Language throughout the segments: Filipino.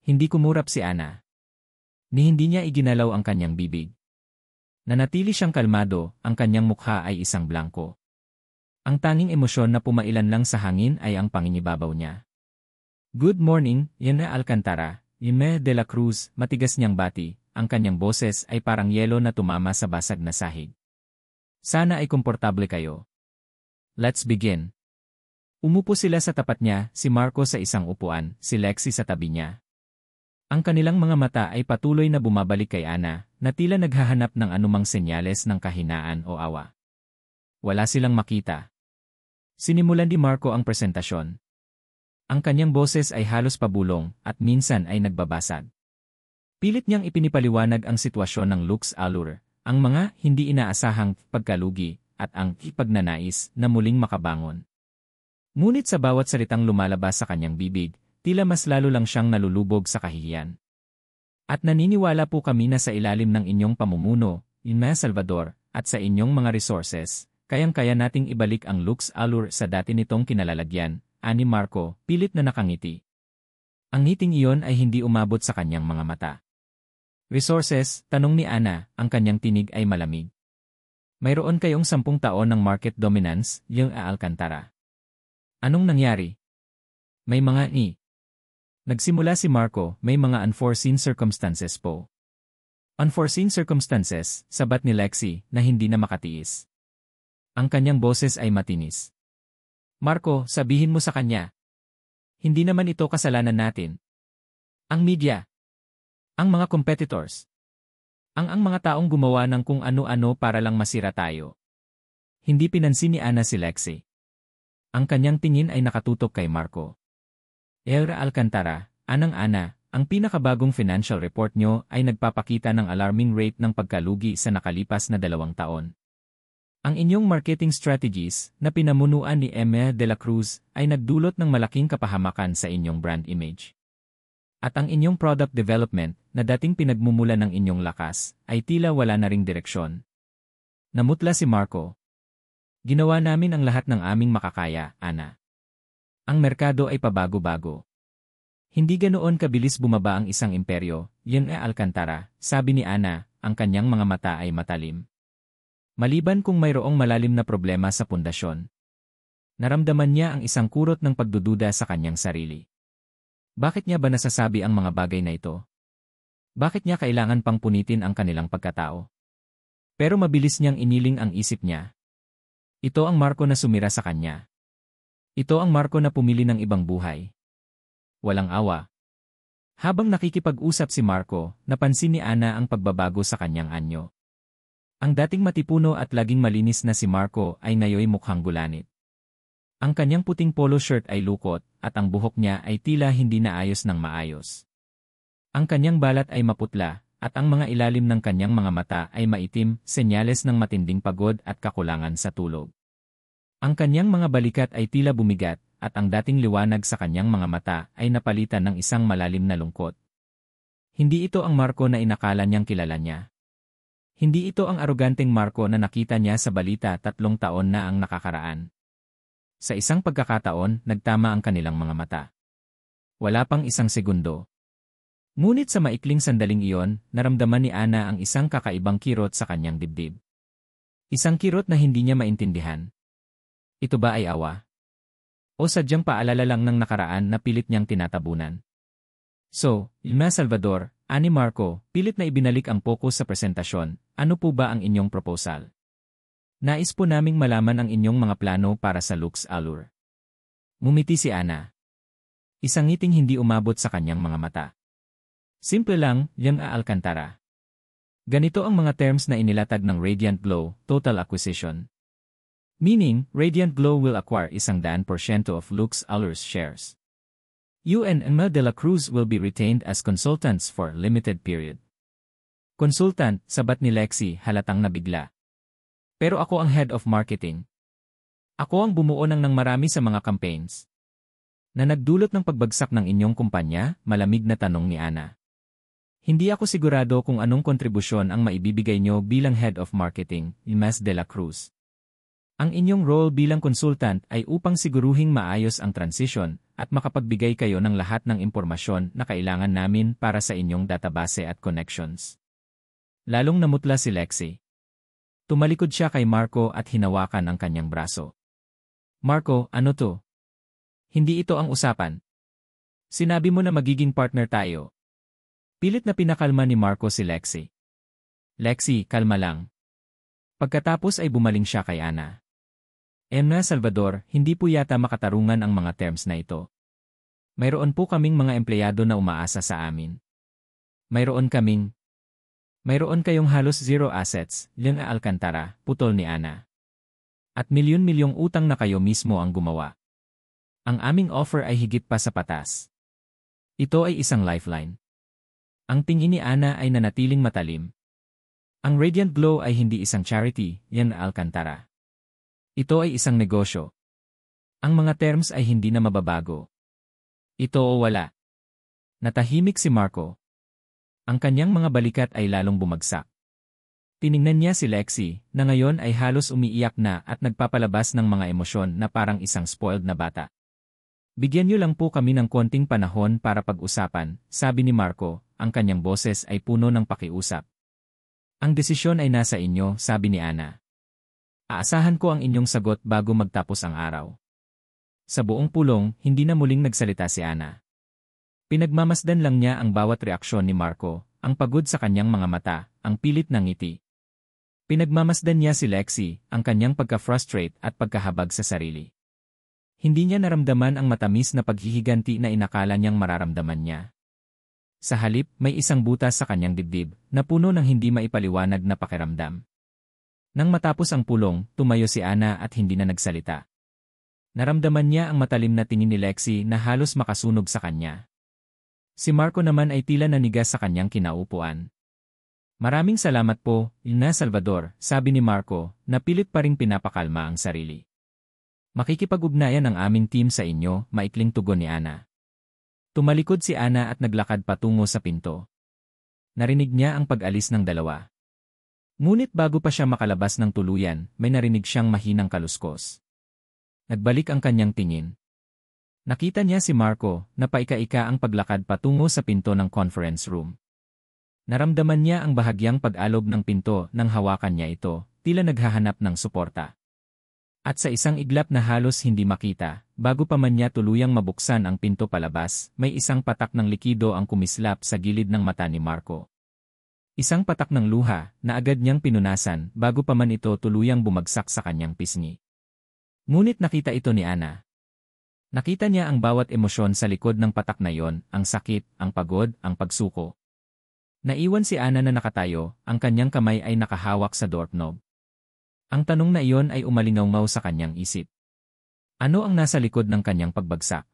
Hindi kumurap si Ana. Ni hindi niya iginalaw ang kanyang bibig. Nanatili siyang kalmado, ang kanyang mukha ay isang blanko. Ang tanging emosyon na pumailan lang sa hangin ay ang pangingibabaw niya. Good morning, Yeme Alcantara, Yeme de la Cruz, matigas niyang bati, ang kanyang boses ay parang yelo na tumama sa basag na sahig. Sana ay komportable kayo. Let's begin. Umupo sila sa tapat niya, si Marco sa isang upuan, si Lexi sa tabi niya. Ang kanilang mga mata ay patuloy na bumabalik kay Ana, na tila naghahanap ng anumang senyales ng kahinaan o awa. Wala silang makita. Sinimulan ni Marco ang presentasyon. Ang kanyang boses ay halos pabulong at minsan ay nagbabasag. Pilit niyang ipinipaliwanag ang sitwasyon ng Lux Allure, ang mga hindi inaasahang pagkalugi at ang pagnanais na muling makabangon. Ngunit sa bawat salitang lumalabas sa kanyang bibig, tila mas lalo lang siyang nalulubog sa kahihiyan. At naniniwala po kami na sa ilalim ng inyong pamumuno, Ina Salvador, at sa inyong mga resources, kayang-kaya nating ibalik ang Lux Allure sa dati nitong kinalalagyan, ani Marco, pilit na nakangiti. Ang ngiting iyon ay hindi umabot sa kanyang mga mata. Resources, tanong ni Ana, ang kanyang tinig ay malamig. Mayroon kayong 10 taon ng market dominance, yung Alcantara. Anong nangyari? May mga Nagsimula si Marco, may mga unforeseen circumstances po. Unforeseen circumstances, sabat ni Lexi, na hindi na makatiis. Ang kanyang boses ay matinis. Marco, sabihin mo sa kanya. Hindi naman ito kasalanan natin. Ang media. Ang mga competitors. Ang mga taong gumawa ng kung ano-ano para lang masira tayo. Hindi pinansin ni Ana si Lexi. Ang kanyang tingin ay nakatutok kay Marco. Era Alcantara, Anang Ana, ang pinakabagong financial report nyo ay nagpapakita ng alarming rate ng pagkalugi sa nakalipas na 2 taon. Ang inyong marketing strategies na pinamunuan ni Eme de la Cruz ay nagdulot ng malaking kapahamakan sa inyong brand image. At ang inyong product development na dating pinagmumula ng inyong lakas ay tila wala na ring direksyon. Namutla si Marco. Ginawa namin ang lahat ng aming makakaya, Ana. Ang merkado ay pabago-bago. Hindi ganoon kabilis bumaba ang isang imperyo, yun ay Alcantara, sabi ni Ana, ang kanyang mga mata ay matalim. Maliban kung mayroong malalim na problema sa pundasyon. Naramdaman niya ang isang kurot ng pagdududa sa kanyang sarili. Bakit niya ba nasasabi ang mga bagay na ito? Bakit niya kailangan pang punitin ang kanilang pagkatao? Pero mabilis niyang iniling ang isip niya. Ito ang Marco na sumira sa kanya. Ito ang Marco na pumili ng ibang buhay. Walang awa. Habang nakikipag-usap si Marco, napansin ni Ana ang pagbabago sa kanyang anyo. Ang dating matipuno at laging malinis na si Marco ay ngayoy mukhang gulanit. Ang kanyang puting polo shirt ay lukot at ang buhok niya ay tila hindi naayos ng maayos. Ang kanyang balat ay maputla at ang mga ilalim ng kanyang mga mata ay maitim, senyales ng matinding pagod at kakulangan sa tulog. Ang kanyang mga balikat ay tila bumigat at ang dating liwanag sa kanyang mga mata ay napalitan ng isang malalim na lungkot. Hindi ito ang Marco na inakala niyang kilala niya. Hindi ito ang aroganteng Marco na nakita niya sa balita 3 taon na ang nakakaraan. Sa isang pagkakataon, nagtama ang kanilang mga mata. Wala pang 1 segundo. Ngunit sa maikling sandaling iyon, naramdaman ni Ana ang isang kakaibang kirot sa kanyang dibdib. Isang kirot na hindi niya maintindihan. Ito ba ay awa? O sadyang paalala lang ng nakaraan na pilit niyang tinatabunan? So, Ina Salvador, ani Marco, pilit na ibinalik ang focus sa presentasyon. Ano po ba ang inyong proposal? Nais po naming malaman ang inyong mga plano para sa Lux Allure. Ngumiti si Ana. Isang ngiting hindi umabot sa kanyang mga mata. Simple lang, yung Alcantara. Ganito ang mga terms na inilatag ng Radiant Glow, Total Acquisition. Meaning, Radiant Glow will acquire 100% of Lux Allure's shares. You and Emma de la Cruz will be retained as consultants for a limited period. Consultant, sabat ni Lexi, halatang nabigla. Pero ako ang head of marketing. Ako ang bumuo ng marami sa mga campaigns. Na nagdulot ng pagbagsak ng inyong kumpanya, malamig na tanong ni Ana. Hindi ako sigurado kung anong kontribusyon ang maibibigay nyo bilang head of marketing, Imas de la Cruz. Ang inyong role bilang consultant ay upang siguruhing maayos ang transition at makapagbigay kayo ng lahat ng impormasyon na kailangan namin para sa inyong database at connections. Lalong namutla si Lexi. Tumalikod siya kay Marco at hinawakan ang kanyang braso. Marco, ano to? Hindi ito ang usapan. Sinabi mo na magiging partner tayo. Pilit na pinakalma ni Marco si Lexi. Lexi, kalma lang. Pagkatapos ay bumaling siya kay Ana. Salvador, hindi po yata makatarungan ang mga terms na ito. Mayroon po kaming mga empleyado na umaasa sa amin. Mayroon kayong halos zero assets, Lynn Alcantara, putol ni Ana. At milyon-milyong utang na kayo mismo ang gumawa. Ang aming offer ay higit pa sa patas. Ito ay isang lifeline. Ang tingin ni Ana ay nanatiling matalim. Ang Radiant Glow ay hindi isang charity, Lynn Alcantara. Ito ay isang negosyo. Ang mga terms ay hindi na mababago. Ito o wala. Natahimik si Marco. Ang kanyang mga balikat ay lalong bumagsak. Tiningnan niya si Lexi, na ngayon ay halos umiiyak na at nagpapalabas ng mga emosyon na parang isang spoiled na bata. Bigyan niyo lang po kami ng konting panahon para pag-usapan, sabi ni Marco, ang kanyang boses ay puno ng pakiusap. Ang desisyon ay nasa inyo, sabi ni Ana. Aasahan ko ang inyong sagot bago magtapos ang araw. Sa buong pulong, hindi na muling nagsalita si Ana. Pinagmamasdan lang niya ang bawat reaksyon ni Marco, ang pagod sa kanyang mga mata, ang pilit ng ngiti. Pinagmamasdan niya si Lexi, ang kanyang pagka-frustrate at pagkahabag sa sarili. Hindi niya naramdaman ang matamis na paghihiganti na inakala niyang mararamdaman niya. Sa halip, may isang butas sa kanyang dibdib, na puno ng hindi maipaliwanag na pakiramdam. Nang matapos ang pulong, tumayo si Ana at hindi na nagsalita. Naramdaman niya ang matalim na tingin ni Lexi na halos makasunog sa kanya. Si Marco naman ay tila nanigas sa kanyang kinaupuan. Maraming salamat po, Ina Salvador, sabi ni Marco, na pilit pa ring pinapakalma ang sarili. Makikipag-ugnayan ang aming team sa inyo, maikling tugon ni Ana. Tumalikod si Ana at naglakad patungo sa pinto. Narinig niya ang pag-alis ng dalawa. Ngunit bago pa siya makalabas ng tuluyan, may narinig siyang mahinang kaluskos. Nagbalik ang kanyang tingin. Nakita niya si Marco na paika-ika ang paglakad patungo sa pinto ng conference room. Naramdaman niya ang bahagyang pag-alog ng pinto nang hawakan niya ito, tila naghahanap ng suporta. At sa isang iglap na halos hindi makita, bago pa man niya tuluyang mabuksan ang pinto palabas, may isang patak ng likido ang kumislap sa gilid ng mata ni Marco. Isang patak ng luha na agad niyang pinunasan bago pa man ito tuluyang bumagsak sa kanyang pisngi. Ngunit nakita ito ni Ana. Nakita niya ang bawat emosyon sa likod ng patak na yon, ang sakit, ang pagod, ang pagsuko. Naiwan si Ana na nakatayo, ang kanyang kamay ay nakahawak sa doorknob. Ang tanong na iyon ay umalingaw sa kanyang isip. Ano ang nasa likod ng kanyang pagbagsak?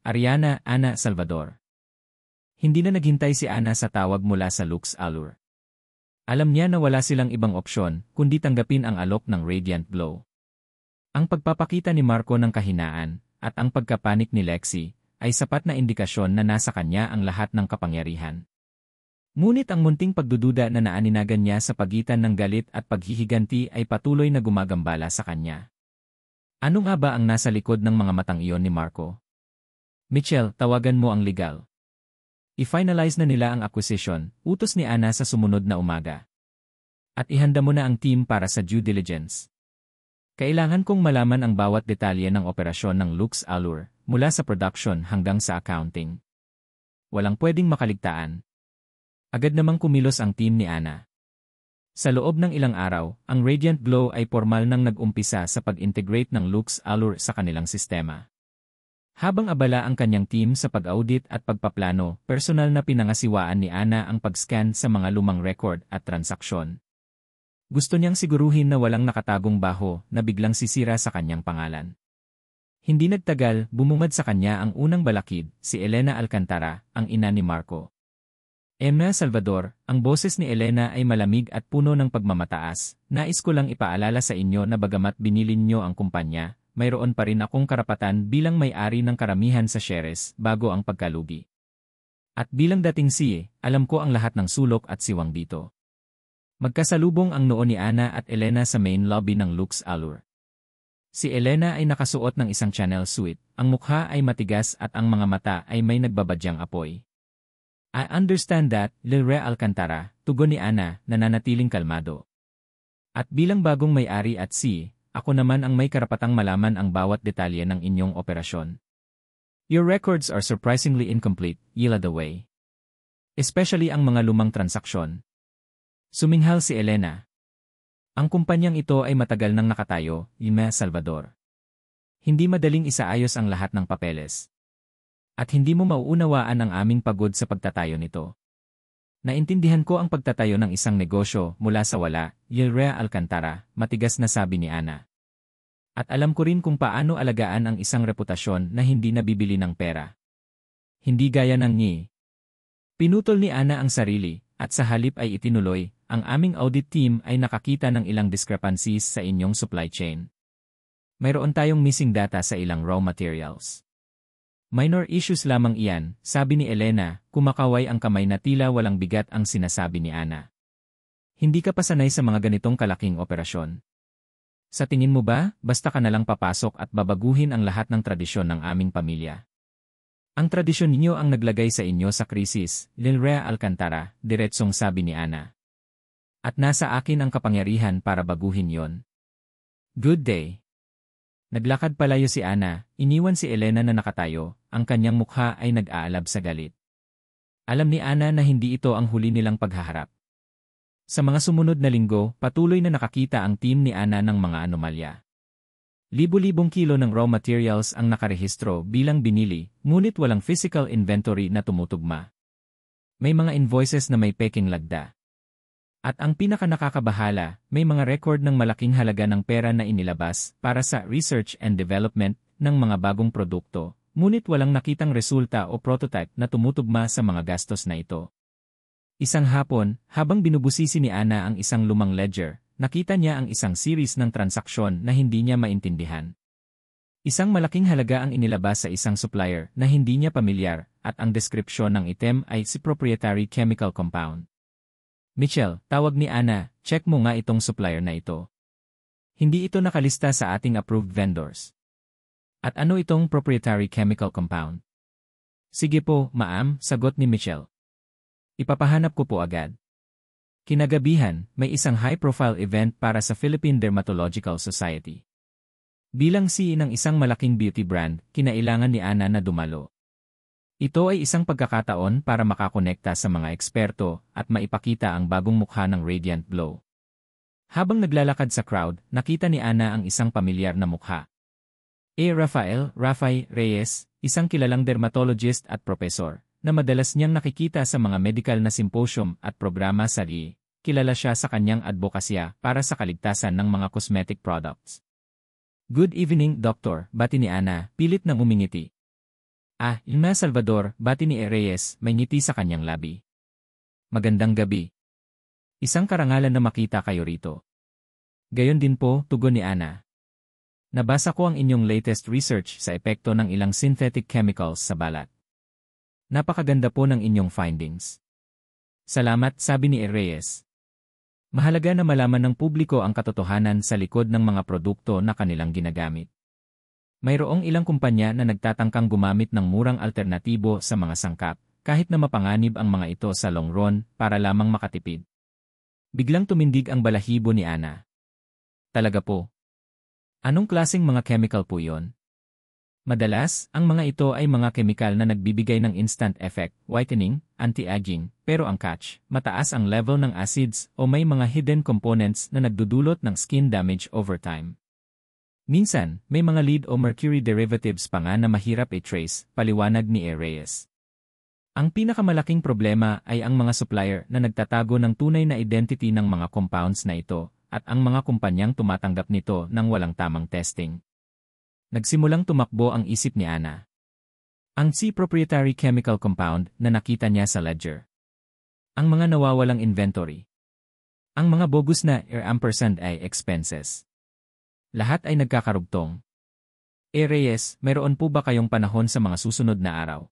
Ariana, Ana Salvador. Hindi na naghintay si Ana sa tawag mula sa Lux Allure. Alam niya na wala silang ibang opsyon, kundi tanggapin ang alok ng Radiant Glow. Ang pagpapakita ni Marco ng kahinaan, at ang pagkapanik ni Lexi, ay sapat na indikasyon na nasa kanya ang lahat ng kapangyarihan. Ngunit ang munting pagdududa na naaninagan niya sa pagitan ng galit at paghihiganti ay patuloy na gumagambala sa kanya. Ano nga ba ang nasa likod ng mga matang iyon ni Marco? Mitchell, tawagan mo ang legal. I-finalize na nila ang acquisition, utos ni Ana sa sumunod na umaga. At ihanda mo na ang team para sa due diligence. Kailangan kong malaman ang bawat detalye ng operasyon ng Lux Allure, mula sa production hanggang sa accounting. Walang pwedeng makaligtaan. Agad namang kumilos ang team ni Ana. Sa loob ng ilang araw, ang Radiant Glow ay formal nang nag-umpisa sa pag-integrate ng Lux Allure sa kanilang sistema. Habang abala ang kanyang team sa pag-audit at pagpaplano, personal na pinangasiwaan ni Ana ang pag-scan sa mga lumang record at transaksyon. Gusto niyang siguruhin na walang nakatagong baho na biglang sisira sa kanyang pangalan. Hindi nagtagal, bumungad sa kanya ang unang balakid, si Elena Alcantara, ang ina ni Marco. Salvador, ang boses ni Elena ay malamig at puno ng pagmamataas. Nais ko lang ipaalala sa inyo na bagamat binili niyo ang kumpanya, mayroon pa rin akong karapatan bilang may-ari ng karamihan sa shares bago ang pagkalugi. At bilang dating CEO, alam ko ang lahat ng sulok at siwang dito. Magkasalubong ang noo ni Ana at Elena sa main lobby ng Lux Allure. Si Elena ay nakasuot ng isang Chanel suit, ang mukha ay matigas at ang mga mata ay may nagbabadyang apoy. I understand that, Lilre Alcantara, tugon ni Ana, nananatiling kalmado. At bilang bagong may-ari at ako naman ang may karapatang malaman ang bawat detalye ng inyong operasyon. Your records are surprisingly incomplete, Yila the way. Especially ang mga lumang transaksyon. Suminghal si Elena. Ang kumpanyang ito ay matagal nang nakatayo, Lima Salvador. Hindi madaling isaayos ang lahat ng papeles. At hindi mo mauunawaan ang aming pagod sa pagtatayo nito. Naintindihan ko ang pagtatayo ng isang negosyo mula sa wala, Yilrea Alcantara, matigas na sabi ni Ana. At alam ko rin kung paano alagaan ang isang reputasyon na hindi nabibili ng pera. Hindi gaya ng ni. Pinutol ni Ana ang sarili, at sa halip ay itinuloy, ang aming audit team ay nakakita ng ilang discrepancies sa inyong supply chain. Mayroon tayong missing data sa ilang raw materials. Minor issues lamang iyan, sabi ni Elena, kumakaway ang kamay na tila walang bigat ang sinasabi ni Ana. Hindi ka pa sanay sa mga ganitong kalaking operasyon. Sa tingin mo ba, basta ka nalang papasok at babaguhin ang lahat ng tradisyon ng aming pamilya? Ang tradisyon ninyo ang naglagay sa inyo sa krisis, Lilrea Alcantara, diretsong sabi ni Ana. At nasa akin ang kapangyarihan para baguhin yon. Good day. Naglakad palayo si Ana, iniwan si Elena na nakatayo, ang kanyang mukha ay nag-aalab sa galit. Alam ni Ana na hindi ito ang huli nilang paghaharap. Sa mga sumunod na linggo, patuloy na nakakita ang team ni Ana ng mga anomalya. Libu-libong kilo ng raw materials ang nakarehistro bilang binili, ngunit walang physical inventory na tumutugma. May mga invoices na may peking lagda. At ang pinaka-nakakabahala, may mga record ng malaking halaga ng pera na inilabas para sa research and development ng mga bagong produkto, ngunit walang nakitang resulta o prototype na tumutugma sa mga gastos na ito. Isang hapon, habang binubusisi ni Ana ang isang lumang ledger, nakita niya ang isang series ng transaksyon na hindi niya maintindihan. Isang malaking halaga ang inilabas sa isang supplier na hindi niya pamilyar at ang deskripsyon ng item ay si proprietary chemical compound. Mitchell, tawag ni Ana, check mo nga itong supplier na ito. Hindi ito nakalista sa ating approved vendors. At ano itong proprietary chemical compound? Sige po, ma'am, sagot ni Mitchell. Ipapahanap ko po agad. Kinagabihan, may isang high-profile event para sa Philippine Dermatological Society. Bilang CEO ng isang malaking beauty brand, kinailangan ni Ana na dumalo. Ito ay isang pagkakataon para makakonekta sa mga eksperto at maipakita ang bagong mukha ng Radiant Glow. Habang naglalakad sa crowd, nakita ni Ana ang isang pamilyar na mukha. Rafael Reyes, isang kilalang dermatologist at profesor, na madalas niyang nakikita sa mga medical na symposium at programa sa RI. Kilala siya sa kanyang advokasya para sa kaligtasan ng mga cosmetic products. Good evening, Doctor, bati ni Ana, pilit nang umingiti. Lima Salvador, bati ni Reyes, may ngiti sa kanyang labi. Magandang gabi. Isang karangalan na makita kayo rito. Gayon din po, tugon ni Ana. Nabasa ko ang inyong latest research sa epekto ng ilang synthetic chemicals sa balat. Napakaganda po ng inyong findings. Salamat, sabi ni Reyes. Mahalaga na malaman ng publiko ang katotohanan sa likod ng mga produkto na kanilang ginagamit. Mayroong ilang kumpanya na nagtatangkang gumamit ng murang alternatibo sa mga sangkap, kahit na mapanganib ang mga ito sa long run para lamang makatipid. Biglang tumindig ang balahibo ni Ana. Talaga po. Anong klaseng mga chemical po yon? Madalas, ang mga ito ay mga kemikal na nagbibigay ng instant effect, whitening, anti-aging, pero ang catch, mataas ang level ng acids o may mga hidden components na nagdudulot ng skin damage over time. Minsan, may mga lead o mercury derivatives pa nga na mahirap i-trace, paliwanag ni Reyes. Ang pinakamalaking problema ay ang mga supplier na nagtatago ng tunay na identity ng mga compounds na ito, at ang mga kumpanyang tumatanggap nito ng walang tamang testing. Nagsimulang tumakbo ang isip ni Ana. Ang proprietary chemical compound na nakita niya sa ledger. Ang mga nawawalang inventory. Ang mga bogus na R&I expenses. Lahat ay nagkakarugtong. Reyes, mayroon po ba kayong panahon sa mga susunod na araw?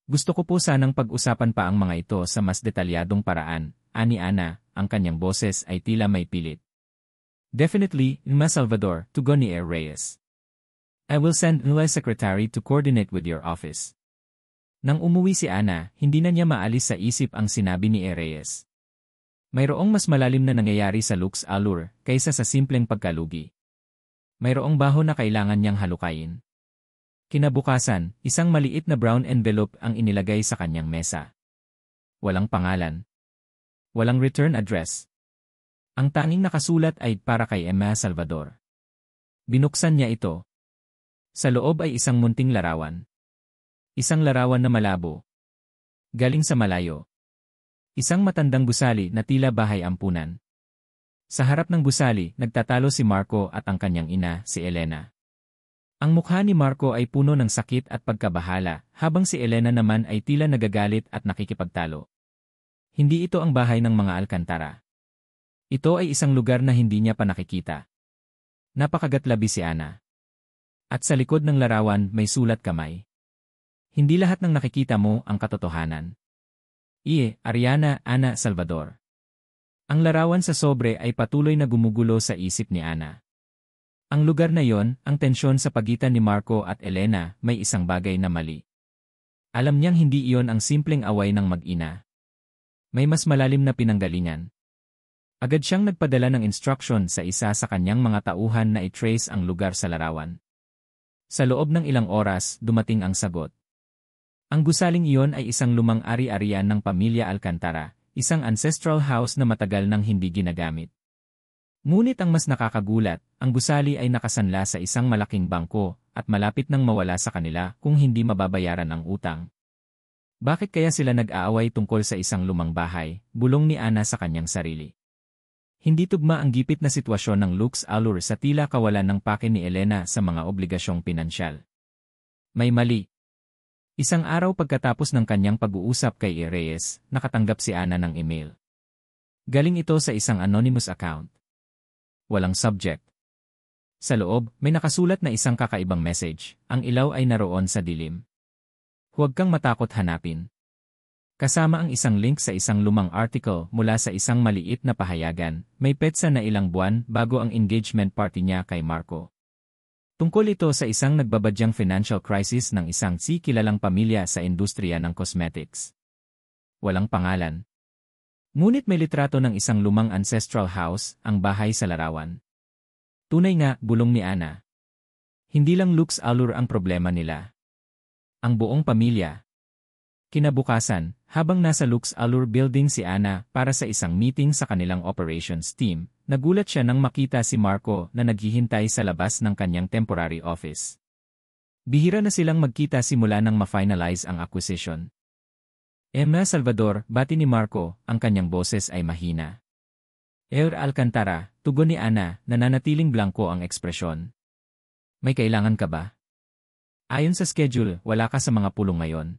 Gusto ko po sanang pag-usapan pa ang mga ito sa mas detalyadong paraan, ani Ana, ang kanyang boses ay tila may pilit. Definitely, Ima Salvador, tugon ni Reyes. I will send Nula secretary to coordinate with your office. Nang umuwi si Ana, hindi na niya maalis sa isip ang sinabi ni Reyes. Mayroong mas malalim na nangyayari sa Lux Allure kaysa sa simpleng pagkalugi. Mayroong baho na kailangan niyang halukayin. Kinabukasan, isang maliit na brown envelope ang inilagay sa kanyang mesa. Walang pangalan. Walang return address. Ang tanging nakasulat ay para kay Emma Salvador. Binuksan niya ito. Sa loob ay isang munting larawan. Isang larawan na malabo. Galing sa malayo. Isang matandang gusali na tila bahay ampunan. Sa harap ng gusali, nagtatalo si Marco at ang kanyang ina, si Elena. Ang mukha ni Marco ay puno ng sakit at pagkabahala, habang si Elena naman ay tila nagagalit at nakikipagtalo. Hindi ito ang bahay ng mga Alcantara. Ito ay isang lugar na hindi niya pa nakikita. Napakagatlabi si Ana. At sa likod ng larawan may sulat kamay. Hindi lahat ng nakikita mo ang katotohanan. Ariana, Ana Salvador. Ang larawan sa sobre ay patuloy na gumugulo sa isip ni Ana. Ang lugar na yon, ang tensyon sa pagitan ni Marco at Elena, may isang bagay na mali. Alam niyang hindi iyon ang simpleng away ng mag-ina. May mas malalim na pinanggalingan. Agad siyang nagpadala ng instruction sa isa sa kanyang mga tauhan na i-trace ang lugar sa larawan. Sa loob ng ilang oras, dumating ang sagot. Ang gusaling iyon ay isang lumang ari-arian ng pamilya Alcantara, isang ancestral house na matagal nang hindi ginagamit. Ngunit ang mas nakakagulat, ang gusali ay nakasanla sa isang malaking bangko at malapit nang mawala sa kanila kung hindi mababayaran ang utang. Bakit kaya sila nag-aaway tungkol sa isang lumang bahay, bulong ni Ana sa kanyang sarili. Hindi tugma ang gipit na sitwasyon ng Lux Allure sa tila kawalan ng pake ni Elena sa mga obligasyong pinansyal. May mali. Isang araw pagkatapos ng kanyang pag-uusap kay Reyes, nakatanggap si Ana ng email. Galing ito sa isang anonymous account. Walang subject. Sa loob, may nakasulat na isang kakaibang message, ang ilaw ay naroon sa dilim. Huwag kang matakot hanapin. Kasama ang isang link sa isang lumang article mula sa isang maliit na pahayagan, may petsa na ilang buwan bago ang engagement party niya kay Marco. Tungkol ito sa isang nagbabadyang financial crisis ng isang kilalang pamilya sa industriya ng cosmetics. Walang pangalan. Ngunit may litrato ng isang lumang ancestral house, ang bahay sa larawan. Tunay nga, bulong ni Ana. Hindi lang Lux Allure ang problema nila. Ang buong pamilya. Kinabukasan, habang nasa Lux Allure building si Ana para sa isang meeting sa kanilang operations team, nagulat siya nang makita si Marco na naghihintay sa labas ng kanyang temporary office. Bihira na silang magkita simula nang ma-finalize ang acquisition. Emma Salvador, bati ni Marco, ang kanyang boses ay mahina. Alcantara, tugon ni Ana, nananatiling blanko ang ekspresyon. May kailangan ka ba? Ayon sa schedule, wala ka sa mga pulong ngayon.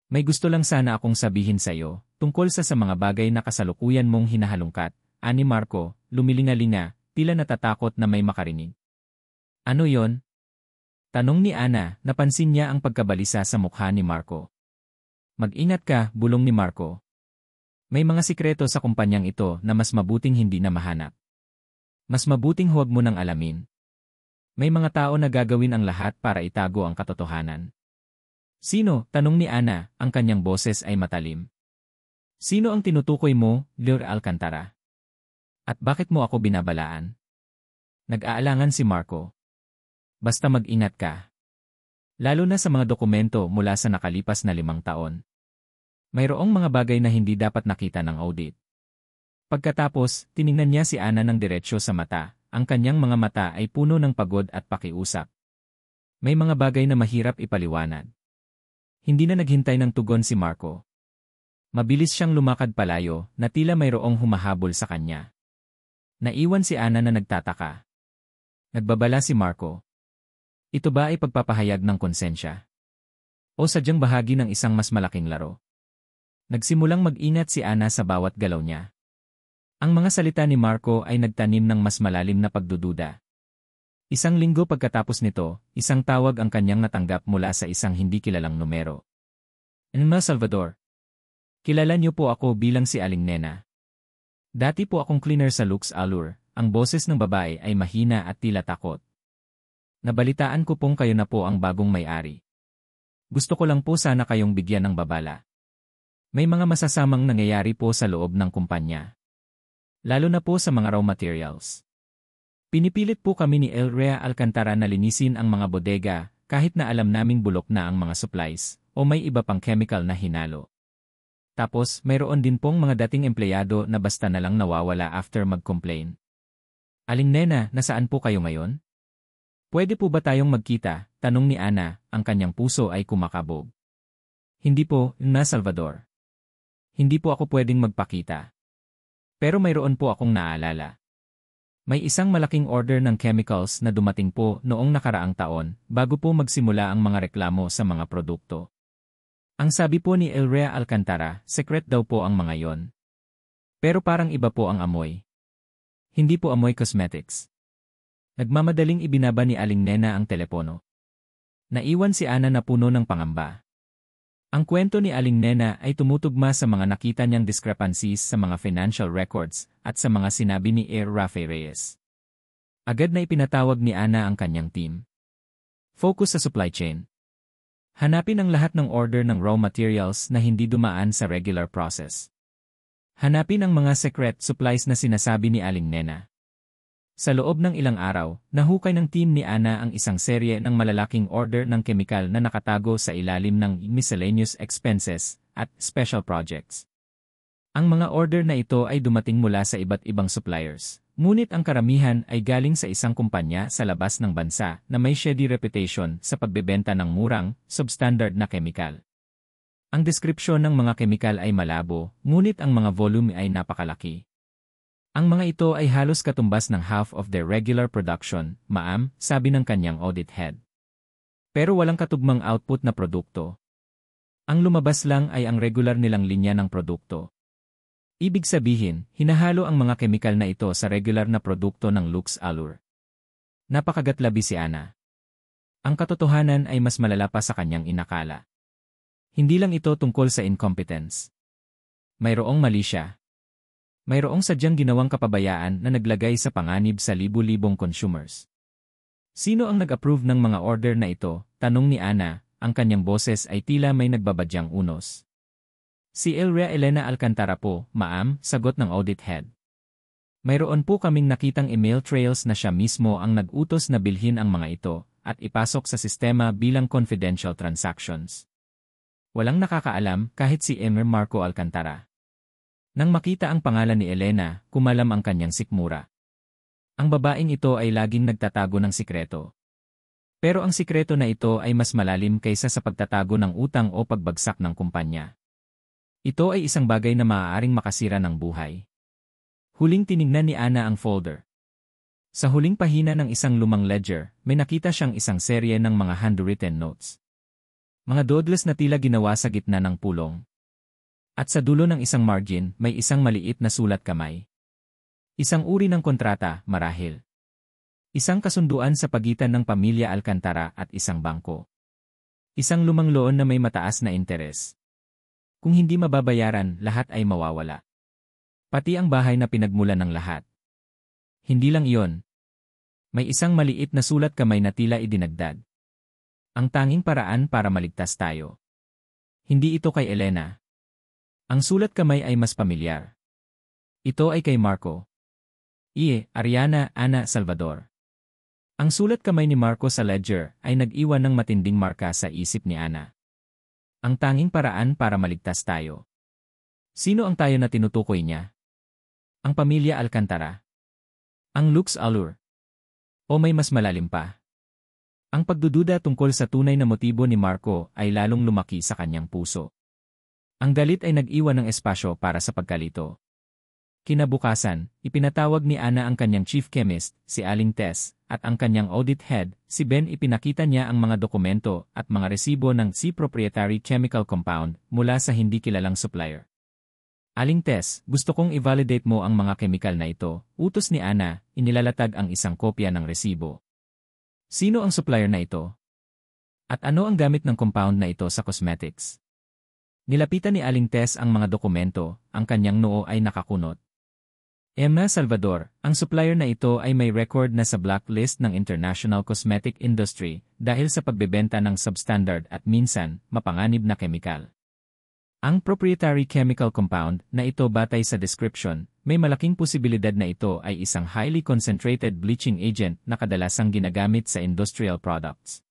May gusto lang sana akong sabihin sa iyo, tungkol sa mga bagay na kasalukuyan mong hinahalungkat, ani Marco, lumilinga-linga, tila natatakot na may makarinig. Ano yon? Tanong ni Ana, napansin niya ang pagkabalisa sa mukha ni Marco. Mag-ingat ka, bulong ni Marco. May mga sikreto sa kumpanyang ito na mas mabuting hindi na mahanap. Mas mabuting huwag mo nang alamin. May mga tao na gagawin ang lahat para itago ang katotohanan. Sino? Tanong ni Ana, ang kanyang boses ay matalim. Sino ang tinutukoy mo, Lure Alcantara? At bakit mo ako binabalaan? Nag-aalangan si Marco. Basta mag-ingat ka. Lalo na sa mga dokumento mula sa nakalipas na 5 taon. Mayroong mga bagay na hindi dapat nakita ng audit. Pagkatapos, tiningnan niya si Ana ng diretsyo sa mata, ang kanyang mga mata ay puno ng pagod at pakiusap. May mga bagay na mahirap ipaliwanag. Hindi na naghintay ng tugon si Marco. Mabilis siyang lumakad palayo na tila mayroong humahabol sa kanya. Naiwan si Ana na nagtataka. Nagbabala si Marco. Ito ba ay pagpapahayag ng konsensya? O sadyang bahagi ng isang mas malaking laro? Nagsimulang mag-ingat si Ana sa bawat galaw niya. Ang mga salita ni Marco ay nagtanim ng mas malalim na pagdududa. Isang linggo pagkatapos nito, isang tawag ang kanyang natanggap mula sa isang hindi kilalang numero. Emma Salvador. Kilala niyo po ako bilang si Aling Nena. Dati po akong cleaner sa Lux Allure, ang boses ng babae ay mahina at tila takot. Nabalitaan ko pong kayo na po ang bagong may-ari. Gusto ko lang po sana kayong bigyan ng babala. May mga masasamang nangyayari po sa loob ng kumpanya. Lalo na po sa mga raw materials. Pinipilit po kami ni Elrea Alcantara na linisin ang mga bodega kahit na alam naming bulok na ang mga supplies o may iba pang chemical na hinalo. Tapos, mayroon din pong mga dating empleyado na basta na lang nawawala after mag-complain. Aling Nena, nasaan po kayo ngayon? Pwede po ba tayong magkita? Tanong ni Ana, ang kanyang puso ay kumakabog. Hindi po, na Salvador. Hindi po ako pwedeng magpakita. Pero mayroon po akong naalala. May isang malaking order ng chemicals na dumating po noong nakaraang taon bago po magsimula ang mga reklamo sa mga produkto. Ang sabi po ni Elrea Alcantara, secret daw po ang mga yon. Pero parang iba po ang amoy. Hindi po amoy cosmetics. Nagmamadaling ibinaba ni Aling Nena ang telepono. Naiwan si Ana na puno ng pangamba. Ang kwento ni Aling Nena ay tumutugma sa mga nakita niyang discrepancies sa mga financial records at sa mga sinabi ni Rafael Reyes. Agad na ipinatawag ni Ana ang kanyang team. Focus sa supply chain. Hanapin ang lahat ng order ng raw materials na hindi dumaan sa regular process. Hanapin ang mga secret supplies na sinasabi ni Aling Nena. Sa loob ng ilang araw, nahukay ng team ni Ana ang isang serye ng malalaking order ng kemikal na nakatago sa ilalim ng miscellaneous expenses at special projects. Ang mga order na ito ay dumating mula sa iba't ibang suppliers, ngunit ang karamihan ay galing sa isang kumpanya sa labas ng bansa na may shady reputation sa pagbebenta ng murang, substandard na kemikal. Ang deskripsyon ng mga kemikal ay malabo, ngunit ang mga volume ay napakalaki. Ang mga ito ay halos katumbas ng half of their regular production, ma'am, sabi ng kanyang audit head. Pero walang katugmang output na produkto. Ang lumabas lang ay ang regular nilang linya ng produkto. Ibig sabihin, hinahalo ang mga kemikal na ito sa regular na produkto ng Lux Allure. Napakagatlabi si Ana. Ang katotohanan ay mas malala pa sa kanyang inakala. Hindi lang ito tungkol sa incompetence. Mayroong mali siya. Mayroong sadyang ginawang kapabayaan na naglagay sa panganib sa libu-libong consumers. Sino ang nag-approve ng mga order na ito? Tanong ni Ana, ang kanyang boses ay tila may nagbabadyang unos. Si Elrea Elena Alcantara po, ma'am, sagot ng audit head. Mayroon po kaming nakitang email trails na siya mismo ang nag-utos na bilhin ang mga ito at ipasok sa sistema bilang confidential transactions. Walang nakakaalam kahit si Marco Alcantara. Nang makita ang pangalan ni Elena, kumalam ang kanyang sikmura. Ang babaeng ito ay laging nagtatago ng sikreto. Pero ang sikreto na ito ay mas malalim kaysa sa pagtatago ng utang o pagbagsak ng kumpanya. Ito ay isang bagay na maaaring makasira ng buhay. Huling tiningnan ni Ana ang folder. Sa huling pahina ng isang lumang ledger, may nakita siyang isang serye ng mga handwritten notes. Mga doodles na tila ginawa sa gitna ng pulong. At sa dulo ng isang margin, may isang maliit na sulat kamay. Isang uri ng kontrata, marahil. Isang kasunduan sa pagitan ng pamilya Alcantara at isang bangko. Isang lumang loan na may mataas na interes. Kung hindi mababayaran, lahat ay mawawala. Pati ang bahay na pinagmulan ng lahat. Hindi lang iyon. May isang maliit na sulat kamay na tila idinagdag. Ang tanging paraan para maligtas tayo. Hindi ito kay Elena. Ang sulat kamay ay mas pamilyar. Ito ay kay Marco. Ariana, Ana, Salvador. Ang sulat kamay ni Marco sa ledger ay nag-iwan ng matinding marka sa isip ni Ana. Ang tanging paraan para maligtas tayo. Sino ang tayo na tinutukoy niya? Ang pamilya Alcantara. Ang Lux Allure. O may mas malalim pa? Ang pagdududa tungkol sa tunay na motibo ni Marco ay lalong lumaki sa kanyang puso. Ang galit ay nag-iwan ng espasyo para sa pagkalito. Kinabukasan, ipinatawag ni Ana ang kanyang chief chemist, si Aling Tess, at ang kanyang audit head, si Ben. Ipinakita niya ang mga dokumento at mga resibo ng proprietary chemical compound mula sa hindi kilalang supplier. Aling Tess, gusto kong i-validate mo ang mga chemical na ito. Utos ni Ana, inilalatag ang isang kopya ng resibo. Sino ang supplier na ito? At ano ang gamit ng compound na ito sa cosmetics? Nilapitan ni Aling Tess ang mga dokumento, ang kanyang noo ay nakakunot. Emma Salvador, ang supplier na ito ay may record na sa blacklist ng international cosmetic industry dahil sa pagbebenta ng substandard at minsan, mapanganib na kemikal. Ang proprietary chemical compound na ito batay sa description, may malaking posibilidad na ito ay isang highly concentrated bleaching agent na kadalasang ginagamit sa industrial products.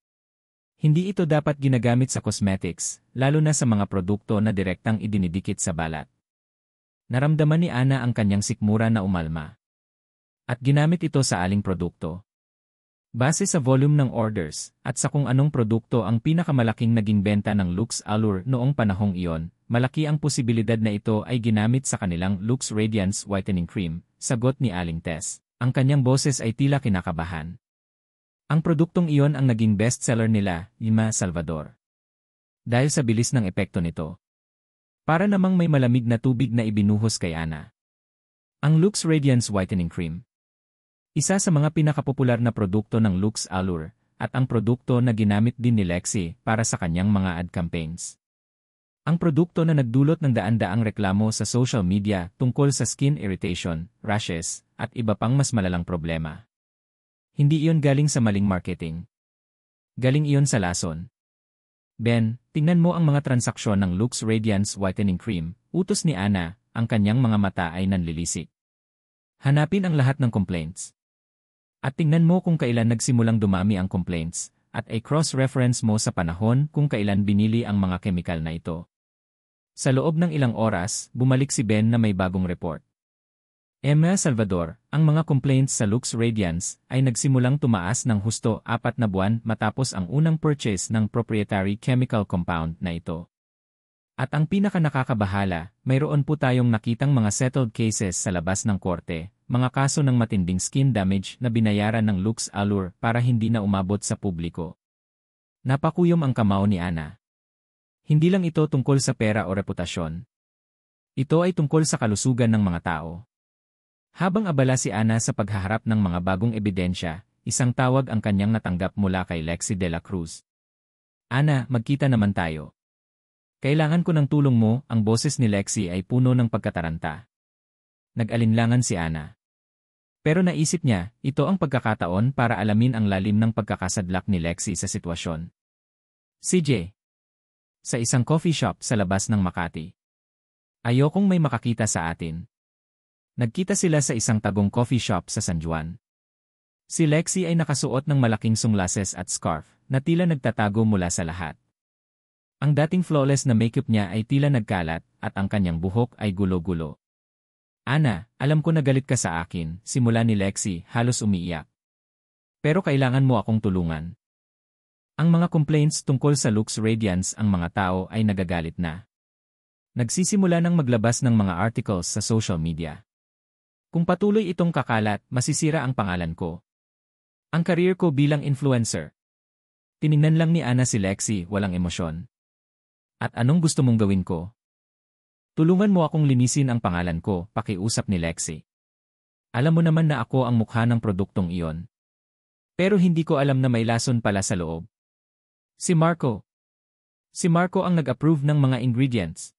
Hindi ito dapat ginagamit sa cosmetics, lalo na sa mga produkto na direktang idinidikit sa balat. Naramdaman ni Ana ang kanyang sikmura na umalma. At ginamit ito sa aling produkto. Base sa volume ng orders, at sa kung anong produkto ang pinakamalaking naging benta ng Lux Allure noong panahong iyon, malaki ang posibilidad na ito ay ginamit sa kanilang Lux Radiance Whitening Cream, sagot ni Aling Tess. Ang kanyang boses ay tila kinakabahan. Ang produktong iyon ang naging bestseller nila, Emma Salvador. Dahil sa bilis ng epekto nito. Para namang may malamig na tubig na ibinuhos kay Ana. Ang Lux Radiance Whitening Cream. Isa sa mga pinakapopular na produkto ng Lux Allure, at ang produkto na ginamit din ni Lexi para sa kanyang mga ad campaigns. Ang produkto na nagdulot ng daan-daang reklamo sa social media tungkol sa skin irritation, rashes, at iba pang mas malalang problema. Hindi iyon galing sa maling marketing. Galing iyon sa lason. Ben, tingnan mo ang mga transaksyon ng Lux Radiance Whitening Cream, utos ni Ana, ang kanyang mga mata ay nanlilisik. Hanapin ang lahat ng complaints. At tingnan mo kung kailan nagsimulang dumami ang complaints, at ay cross-reference mo sa panahon kung kailan binili ang mga kemikal na ito. Sa loob ng ilang oras, bumalik si Ben na may bagong report. Emma Salvador, ang mga complaints sa Lux Radiance ay nagsimulang tumaas ng husto 4 na buwan matapos ang unang purchase ng proprietary chemical compound na ito. At ang pinaka-nakakabahala, mayroon po tayong nakitang mga settled cases sa labas ng korte, mga kaso ng matinding skin damage na binayaran ng Lux Allure para hindi na umabot sa publiko. Napakuyom ang kamao ni Ana. Hindi lang ito tungkol sa pera o reputasyon. Ito ay tungkol sa kalusugan ng mga tao. Habang abala si Ana sa paghaharap ng mga bagong ebidensya, isang tawag ang kanyang natanggap mula kay Lexi de la Cruz. Ana, magkita naman tayo. Kailangan ko ng tulong mo, ang boses ni Lexi ay puno ng pagkataranta. Nag-alinlangan si Ana. Pero naisip niya, ito ang pagkakataon para alamin ang lalim ng pagkakasadlak ni Lexi sa sitwasyon. CJ. Sa isang coffee shop sa labas ng Makati. Ayokong may makakita sa atin. Nagkita sila sa isang tagong coffee shop sa San Juan. Si Lexi ay nakasuot ng malaking sunglasses at scarf na tila nagtatago mula sa lahat. Ang dating flawless na makeup niya ay tila nagkalat at ang kanyang buhok ay gulo-gulo. Ana, alam ko na galit ka sa akin, simula ni Lexi halos umiiyak. Pero kailangan mo akong tulungan. Ang mga complaints tungkol sa Lux Radiance ang mga tao ay nagagalit na. Nagsisimula ng maglabas ng mga articles sa social media. Kung patuloy itong kakalat, masisira ang pangalan ko. Ang career ko bilang influencer. Tiningnan lang ni Ana si Lexi, walang emosyon. At anong gusto mong gawin ko? Tulungan mo akong linisin ang pangalan ko, pakiusap ni Lexi. Alam mo naman na ako ang mukha ng produktong iyon. Pero hindi ko alam na may lason pala sa loob. Si Marco. Si Marco ang nag-approve ng mga ingredients.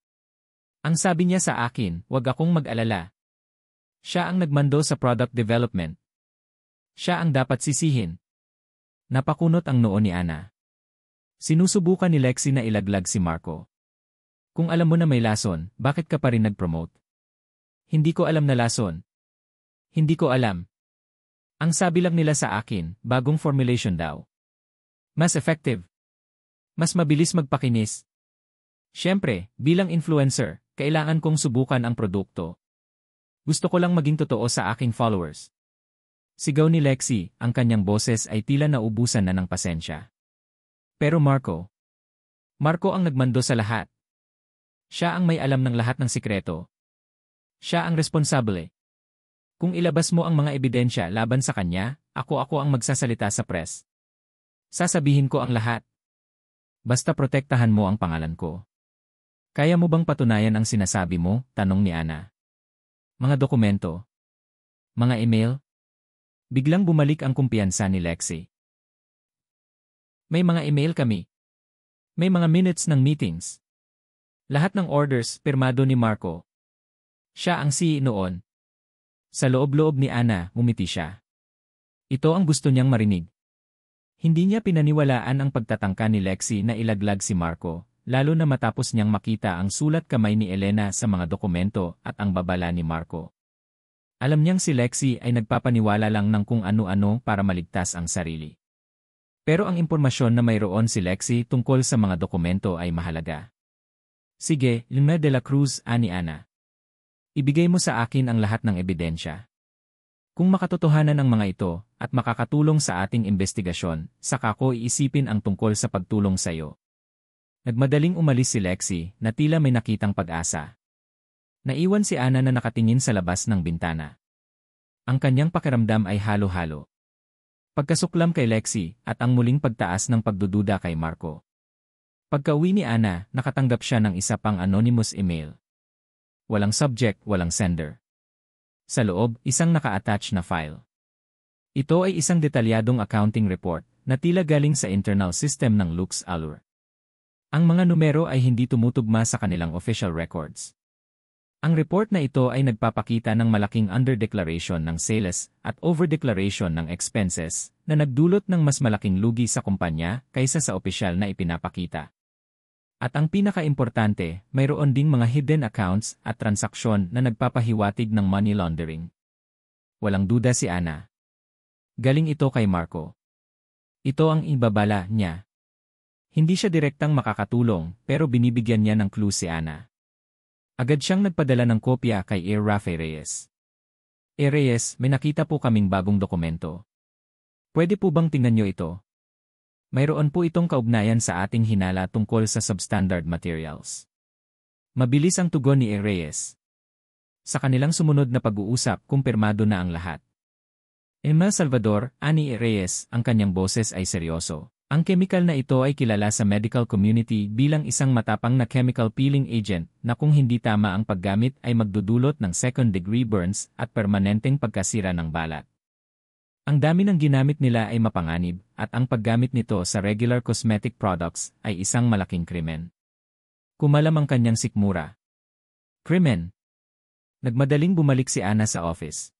Ang sabi niya sa akin, wag akong mag-alala. Siya ang nagmando sa product development. Siya ang dapat sisihin. Napakunot ang noo ni Ana. Sinusubukan ni Lexi na ilaglag si Marco. Kung alam mo na may lason, bakit ka pa rin nag-promote? Hindi ko alam na lason. Hindi ko alam. Ang sabi lang nila sa akin, bagong formulation daw. Mas effective. Mas mabilis magpakinis. Siyempre, bilang influencer, kailangan kong subukan ang produkto. Gusto ko lang maging totoo sa aking followers. Sigaw ni Lexi, ang kanyang boses ay tila naubusan na ng pasensya. Pero Marco ang nagmando sa lahat. Siya ang may alam ng lahat ng sikreto. Siya ang responsable. Kung ilabas mo ang mga ebidensya laban sa kanya, ako ang magsasalita sa press. Sasabihin ko ang lahat. Basta protektahan mo ang pangalan ko. Kaya mo bang patunayan ang sinasabi mo? Tanong ni Ana. Mga dokumento. Mga email. Biglang bumalik ang kumpiyansa ni Lexi. May mga email kami. May mga minutes ng meetings. Lahat ng orders, pirmado ni Marco. Siya ang CEO noon. Sa loob-loob ni Ana, ngumiti siya. Ito ang gusto niyang marinig. Hindi niya pinaniwalaan ang pagtatangka ni Lexie na ilaglag si Marco, lalo na matapos niyang makita ang sulat kamay ni Elena sa mga dokumento at ang babala ni Marco. Alam niyang si Lexie ay nagpapaniwala lang ng kung ano-ano para maligtas ang sarili. Pero ang impormasyon na mayroon si Lexie tungkol sa mga dokumento ay mahalaga. Sige, Lina de la Cruz, ani Ana. Ibigay mo sa akin ang lahat ng ebidensya. Kung makatotohanan ang mga ito at makakatulong sa ating investigasyon, saka ko iisipin ang tungkol sa pagtulong sa iyo. Nagmadaling umalis si Lexie na tila may nakitang pag-asa. Naiwan si Ana na nakatingin sa labas ng bintana. Ang kanyang pakiramdam ay halo-halo. Pagkasuklam kay Lexie at ang muling pagtaas ng pagdududa kay Marco. Pagka-uwi ni Ana, nakatanggap siya ng isa pang anonymous email. Walang subject, walang sender. Sa loob, isang naka-attach na file. Ito ay isang detalyadong accounting report na tila galing sa internal system ng Lux Allure. Ang mga numero ay hindi tumutugma sa kanilang official records. Ang report na ito ay nagpapakita ng malaking underdeclaration ng sales at overdeclaration ng expenses na nagdulot ng mas malaking lugi sa kumpanya kaysa sa opisyal na ipinapakita. At ang pinaka-importante, mayroon ding mga hidden accounts at transaksyon na nagpapahiwatig ng money laundering. Walang duda si Ana. Galing ito kay Marco. Ito ang ibabala niya. Hindi siya direktang makakatulong pero binibigyan niya ng clue si Ana. Agad siyang nagpadala ng kopya kay Rafe Reyes. Reyes, may nakita po kaming bagong dokumento. Pwede po bang tingnan niyo ito? Mayroon po itong kaugnayan sa ating hinala tungkol sa substandard materials. Mabilis ang tugon ni Reyes. Sa kanilang sumunod na pag-uusap, kumpirmado na ang lahat. Emma Salvador, ani Reyes, ang kanyang boses ay seryoso. Ang chemical na ito ay kilala sa medical community bilang isang matapang na chemical peeling agent na kung hindi tama ang paggamit ay magdudulot ng second-degree burns at permanenteng pagkasira ng balat. Ang dami ng ginamit nila ay mapanganib, at ang paggamit nito sa regular cosmetic products ay isang malaking krimen. Kumalam ang kanyang sikmura. Krimen. Nagmadaling bumalik si Ana sa office.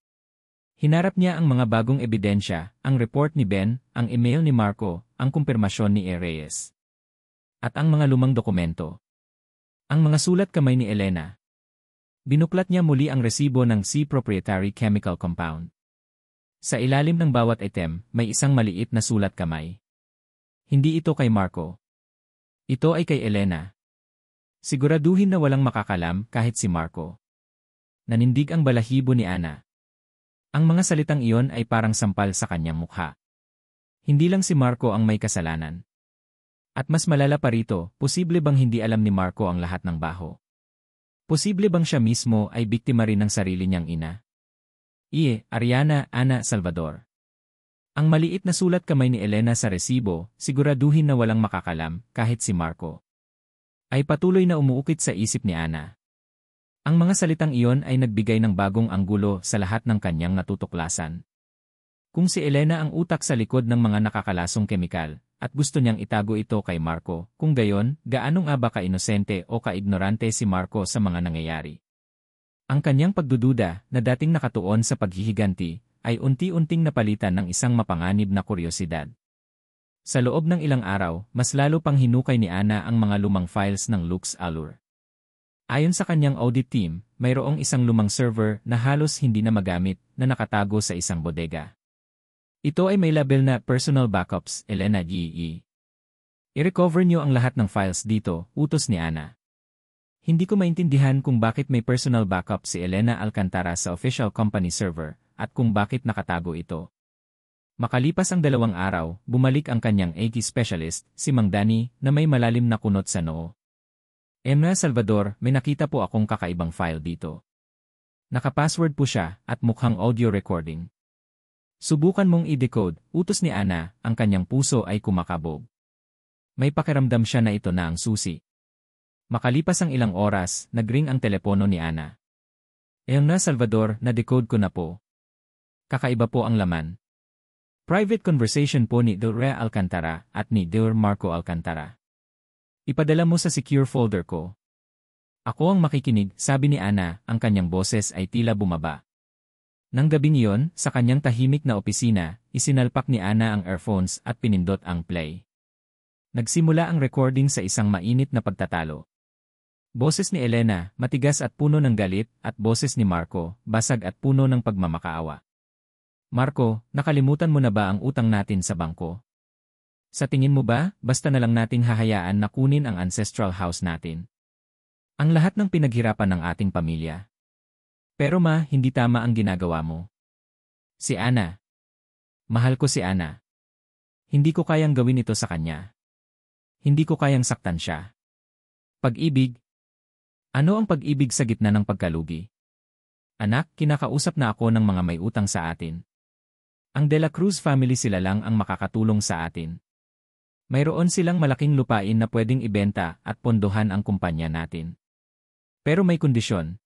Hinarap niya ang mga bagong ebidensya, ang report ni Ben, ang email ni Marco, ang kumpirmasyon ni Reyes. At ang mga lumang dokumento. Ang mga sulat kamay ni Elena. Binuklat niya muli ang resibo ng C proprietary chemical compound. Sa ilalim ng bawat item, may isang maliit na sulat kamay. Hindi ito kay Marco. Ito ay kay Elena. Siguraduhin na walang makakalam kahit si Marco. Nanindig ang balahibo ni Ana. Ang mga salitang iyon ay parang sampal sa kanyang mukha. Hindi lang si Marco ang may kasalanan. At mas malala pa rito, posible bang hindi alam ni Marco ang lahat ng baho? Posible bang siya mismo ay biktima rin ng sarili niyang ina? Ariana, Ana Salvador. Ang maliit na sulat kamay ni Elena sa resibo, siguraduhin na walang makakalam, kahit si Marco. Ay patuloy na umuukit sa isip ni Ana. Ang mga salitang iyon ay nagbigay ng bagong anggulo sa lahat ng kanyang natutuklasan. Kung si Elena ang utak sa likod ng mga nakakalasong kemikal, at gusto niyang itago ito kay Marco, kung gayon, gaano nga ba ka-inosente o ka-ignorante si Marco sa mga nangyayari? Ang kanyang pagdududa, na dating nakatuon sa paghihiganti, ay unti-unting napalitan ng isang mapanganib na kuryosidad. Sa loob ng ilang araw, mas lalo pang hinukay ni Ana ang mga lumang files ng Lux Allure. Ayon sa kanyang audit team, mayroong isang lumang server na halos hindi na magamit na nakatago sa isang bodega. Ito ay may label na Personal Backups, Elena GE. I-recover niyo ang lahat ng files dito, utos ni Ana. Hindi ko maintindihan kung bakit may personal backup si Elena Alcantara sa official company server at kung bakit nakatago ito. Makalipas ang 2 araw, bumalik ang kanyang IT specialist, si Mang Danny, na may malalim na kunot sa noo. Emma Salvador, may nakita po akong kakaibang file dito. Naka-password po siya at mukhang audio recording. Subukan mong i-decode, utos ni Ana, ang kanyang puso ay kumakabog. May pakiramdam siya na ito na ang susi. Makalipas ang ilang oras, nagring ang telepono ni Ana. Emma Salvador, na-decode ko na po. Kakaiba po ang laman. Private conversation po ni Dr. Alcantara at ni Dr. Marco Alcantara. Ipadala mo sa secure folder ko. Ako ang makikinig, sabi ni Ana, ang kanyang boses ay tila bumaba. Nang gabing iyon, sa kanyang tahimik na opisina, isinalpak ni Ana ang earphones at pinindot ang play. Nagsimula ang recording sa isang mainit na pagtatalo. Boses ni Elena, matigas at puno ng galit, at boses ni Marco, basag at puno ng pagmamakaawa. Marco, nakalimutan mo na ba ang utang natin sa bangko? Sa tingin mo ba, basta na lang nating hahayaan na kunin ang ancestral house natin? Ang lahat ng pinaghirapan ng ating pamilya. Pero hindi tama ang ginagawa mo. Si Ana. Mahal ko si Ana. Hindi ko kayang gawin ito sa kanya. Hindi ko kayang saktan siya. Pag-ibig? Ano ang pag-ibig sa gitna ng pagkalugi? Anak, kinakausap na ako ng mga may utang sa atin. Ang De La Cruz family sila lang ang makakatulong sa atin. Mayroon silang malaking lupain na pwedeng ibenta at pondohan ang kumpanya natin. Pero may kondisyon.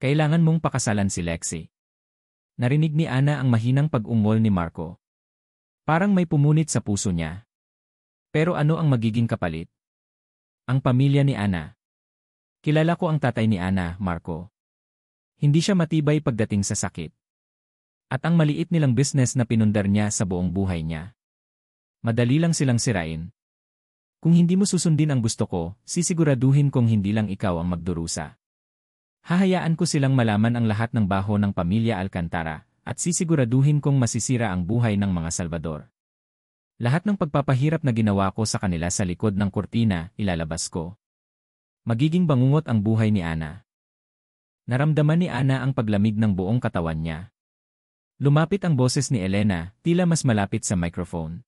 Kailangan mong pakasalan si Lexi. Narinig ni Ana ang mahinang pag-ungol ni Marco. Parang may pumunit sa puso niya. Pero ano ang magiging kapalit? Ang pamilya ni Ana. Kilala ko ang tatay ni Ana, Marco. Hindi siya matibay pagdating sa sakit. At ang maliit nilang business na pinundar niya sa buong buhay niya. Madali lang silang sirain. Kung hindi mo susundin ang gusto ko, sisiguraduhin kong hindi lang ikaw ang magdurusa. Hahayaan ko silang malaman ang lahat ng baho ng pamilya Alcantara, at sisiguraduhin kong masisira ang buhay ng mga Salvador. Lahat ng pagpapahirap na ginawa ko sa kanila sa likod ng kurtina, ilalabas ko. Magiging bangungot ang buhay ni Ana. Naramdaman ni Ana ang paglamig ng buong katawan niya. Lumapit ang boses ni Elena, tila mas malapit sa microphone.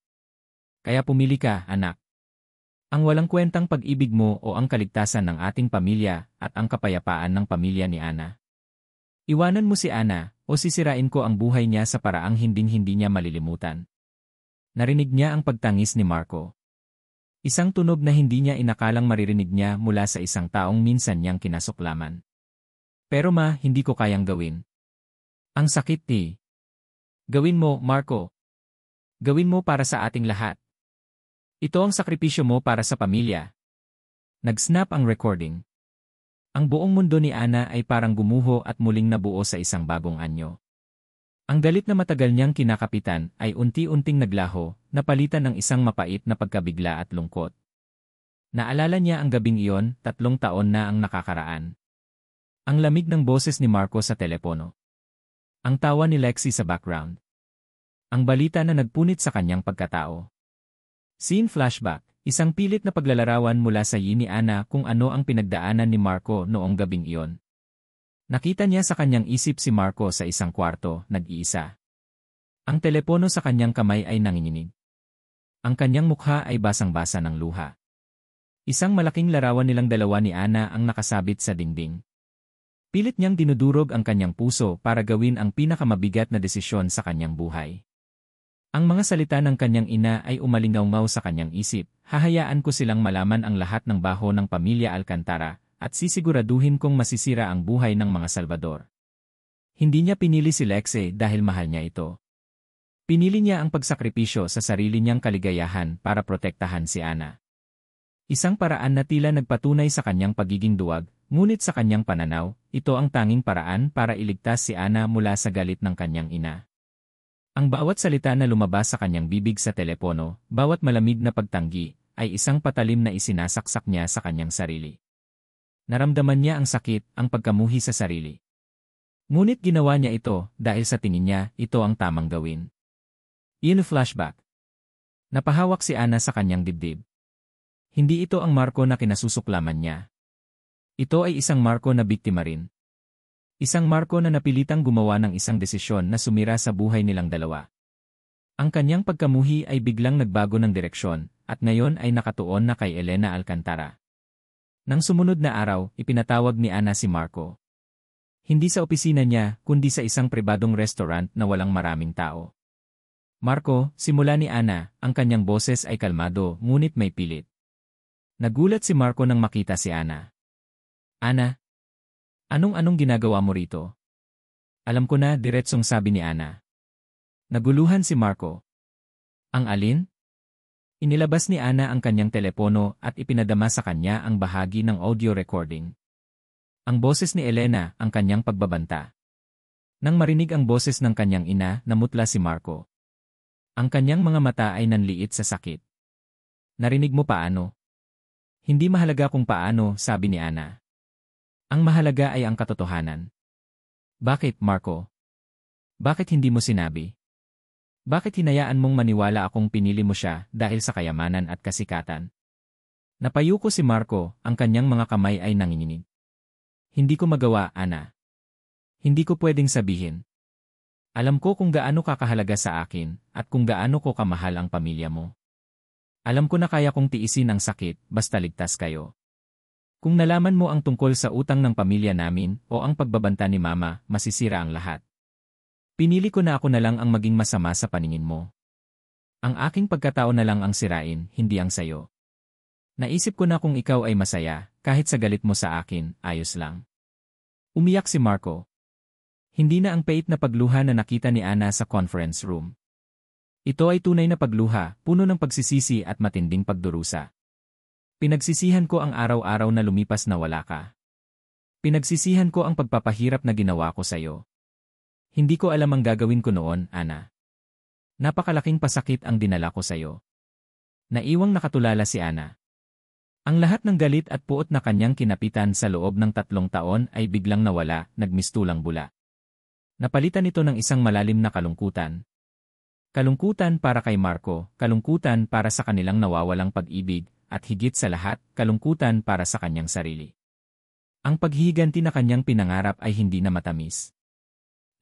Kaya pumili ka, anak. Ang walang kwentang pag-ibig mo o ang kaligtasan ng ating pamilya at ang kapayapaan ng pamilya ni Ana. Iwanan mo si Ana o sisirain ko ang buhay niya sa paraang hinding-hindi niya malilimutan. Narinig niya ang pagtangis ni Marco. Isang tunog na hindi niya inakalang maririnig niya mula sa isang taong minsan niyang kinasuklaman. Pero hindi ko kayang gawin. Ang sakit ni. Gawin mo, Marco. Gawin mo para sa ating lahat. Ito ang sakripisyo mo para sa pamilya. Nag-snap ang recording. Ang buong mundo ni Ana ay parang gumuho at muling nabuo sa isang bagong anyo. Ang galit na matagal niyang kinakapitan ay unti-unting naglaho, napalitan ng isang mapait na pagkabigla at lungkot. Naalala niya ang gabing iyon, 3 taon na ang nakakaraan. Ang lamig ng boses ni Marco sa telepono. Ang tawa ni Lexi sa background. Ang balita na nagpunit sa kanyang pagkatao. Scene flashback, isang pilit na paglalarawan mula sa ni Ana kung ano ang pinagdaanan ni Marco noong gabing iyon. Nakita niya sa kanyang isip si Marco sa isang kwarto, nag-iisa. Ang telepono sa kanyang kamay ay nanginginig. Ang kanyang mukha ay basang-basa ng luha. Isang malaking larawan nilang dalawa ni Ana ang nakasabit sa dingding. Pilit niyang dinudurog ang kanyang puso para gawin ang pinakamabigat na desisyon sa kanyang buhay. Ang mga salita ng kanyang ina ay umalingaw sa kanyang isip, hahayaan ko silang malaman ang lahat ng baho ng pamilya Alcantara, at sisiguraduhin kong masisira ang buhay ng mga Salvador. Hindi niya pinili si Lexi dahil mahal niya ito. Pinili niya ang pagsakripisyo sa sarili niyang kaligayahan para protektahan si Ana. Isang paraan na tila nagpatunay sa kanyang pagiging duwag, ngunit sa kanyang pananaw, ito ang tanging paraan para iligtas si Ana mula sa galit ng kanyang ina. Ang bawat salita na lumabas sa kanyang bibig sa telepono, bawat malamig na pagtanggi, ay isang patalim na isinasaksak niya sa kanyang sarili. Naramdaman niya ang sakit, ang pagkamuhi sa sarili. Ngunit ginawa niya ito dahil sa tingin niya, ito ang tamang gawin. Iyon flashback. Napahawak si Ana sa kanyang dibdib. Hindi ito ang Marco na kinasusuklaman niya. Ito ay isang Marco na biktima rin. Isang Marco na napilitang gumawa ng isang desisyon na sumira sa buhay nilang dalawa. Ang kanyang pagkamuhi ay biglang nagbago ng direksyon, at ngayon ay nakatuon na kay Elena Alcantara. Nang sumunod na araw, ipinatawag ni Ana si Marco. Hindi sa opisina niya, kundi sa isang pribadong restaurant na walang maraming tao. Marco, simula ni Ana, ang kanyang boses ay kalmado, ngunit may pilit. Nagulat si Marco nang makita si Ana. Ana? Anong ginagawa mo rito? Alam ko na, diretsong sabi ni Ana. Naguluhan si Marco. Ang alin? Inilabas ni Ana ang kanyang telepono at ipinadama sa kanya ang bahagi ng audio recording. Ang boses ni Elena, ang kanyang pagbabanta. Nang marinig ang boses ng kanyang ina, namutla si Marco. Ang kanyang mga mata ay nanliit sa sakit. Narinig mo paano? Hindi mahalaga kung paano, sabi ni Ana. Ang mahalaga ay ang katotohanan. Bakit, Marco? Bakit hindi mo sinabi? Bakit hinayaan mong maniwala akong pinili mo siya dahil sa kayamanan at kasikatan? Napayuko si Marco, ang kanyang mga kamay ay nanginginig. Hindi ko magawa, Ana. Hindi ko pwedeng sabihin. Alam ko kung gaano ka kahalaga sa akin at kung gaano ko kamahal ang pamilya mo. Alam ko na kaya kong tiisin ang sakit basta ligtas kayo. Kung nalaman mo ang tungkol sa utang ng pamilya namin o ang pagbabanta ni Mama, masisira ang lahat. Pinili ko na ako na lang ang maging masama sa paningin mo. Ang aking pagkatao na lang ang sirain, hindi ang sayo. Naisip ko na kung ikaw ay masaya, kahit sa galit mo sa akin, ayos lang. Umiyak si Marco. Hindi na ang pait na pagluha na nakita ni Ana sa conference room. Ito ay tunay na pagluha, puno ng pagsisisi at matinding pagdurusa. Pinagsisihan ko ang araw-araw na lumipas na wala ka. Pinagsisihan ko ang pagpapahirap na ginawa ko sa'yo. Hindi ko alam ang gagawin ko noon, Ana. Napakalaking pasakit ang dinala ko sa'yo. Naiwang nakatulala si Ana. Ang lahat ng galit at puot na kanyang kinapitan sa loob ng 3 taon ay biglang nawala, nagmistulang bula. Napalitan ito ng isang malalim na kalungkutan. Kalungkutan para kay Marco, kalungkutan para sa kanilang nawawalang pag-ibig, at higit sa lahat, kalungkutan para sa kanyang sarili. Ang paghihiganti na kanyang pinangarap ay hindi na matamis.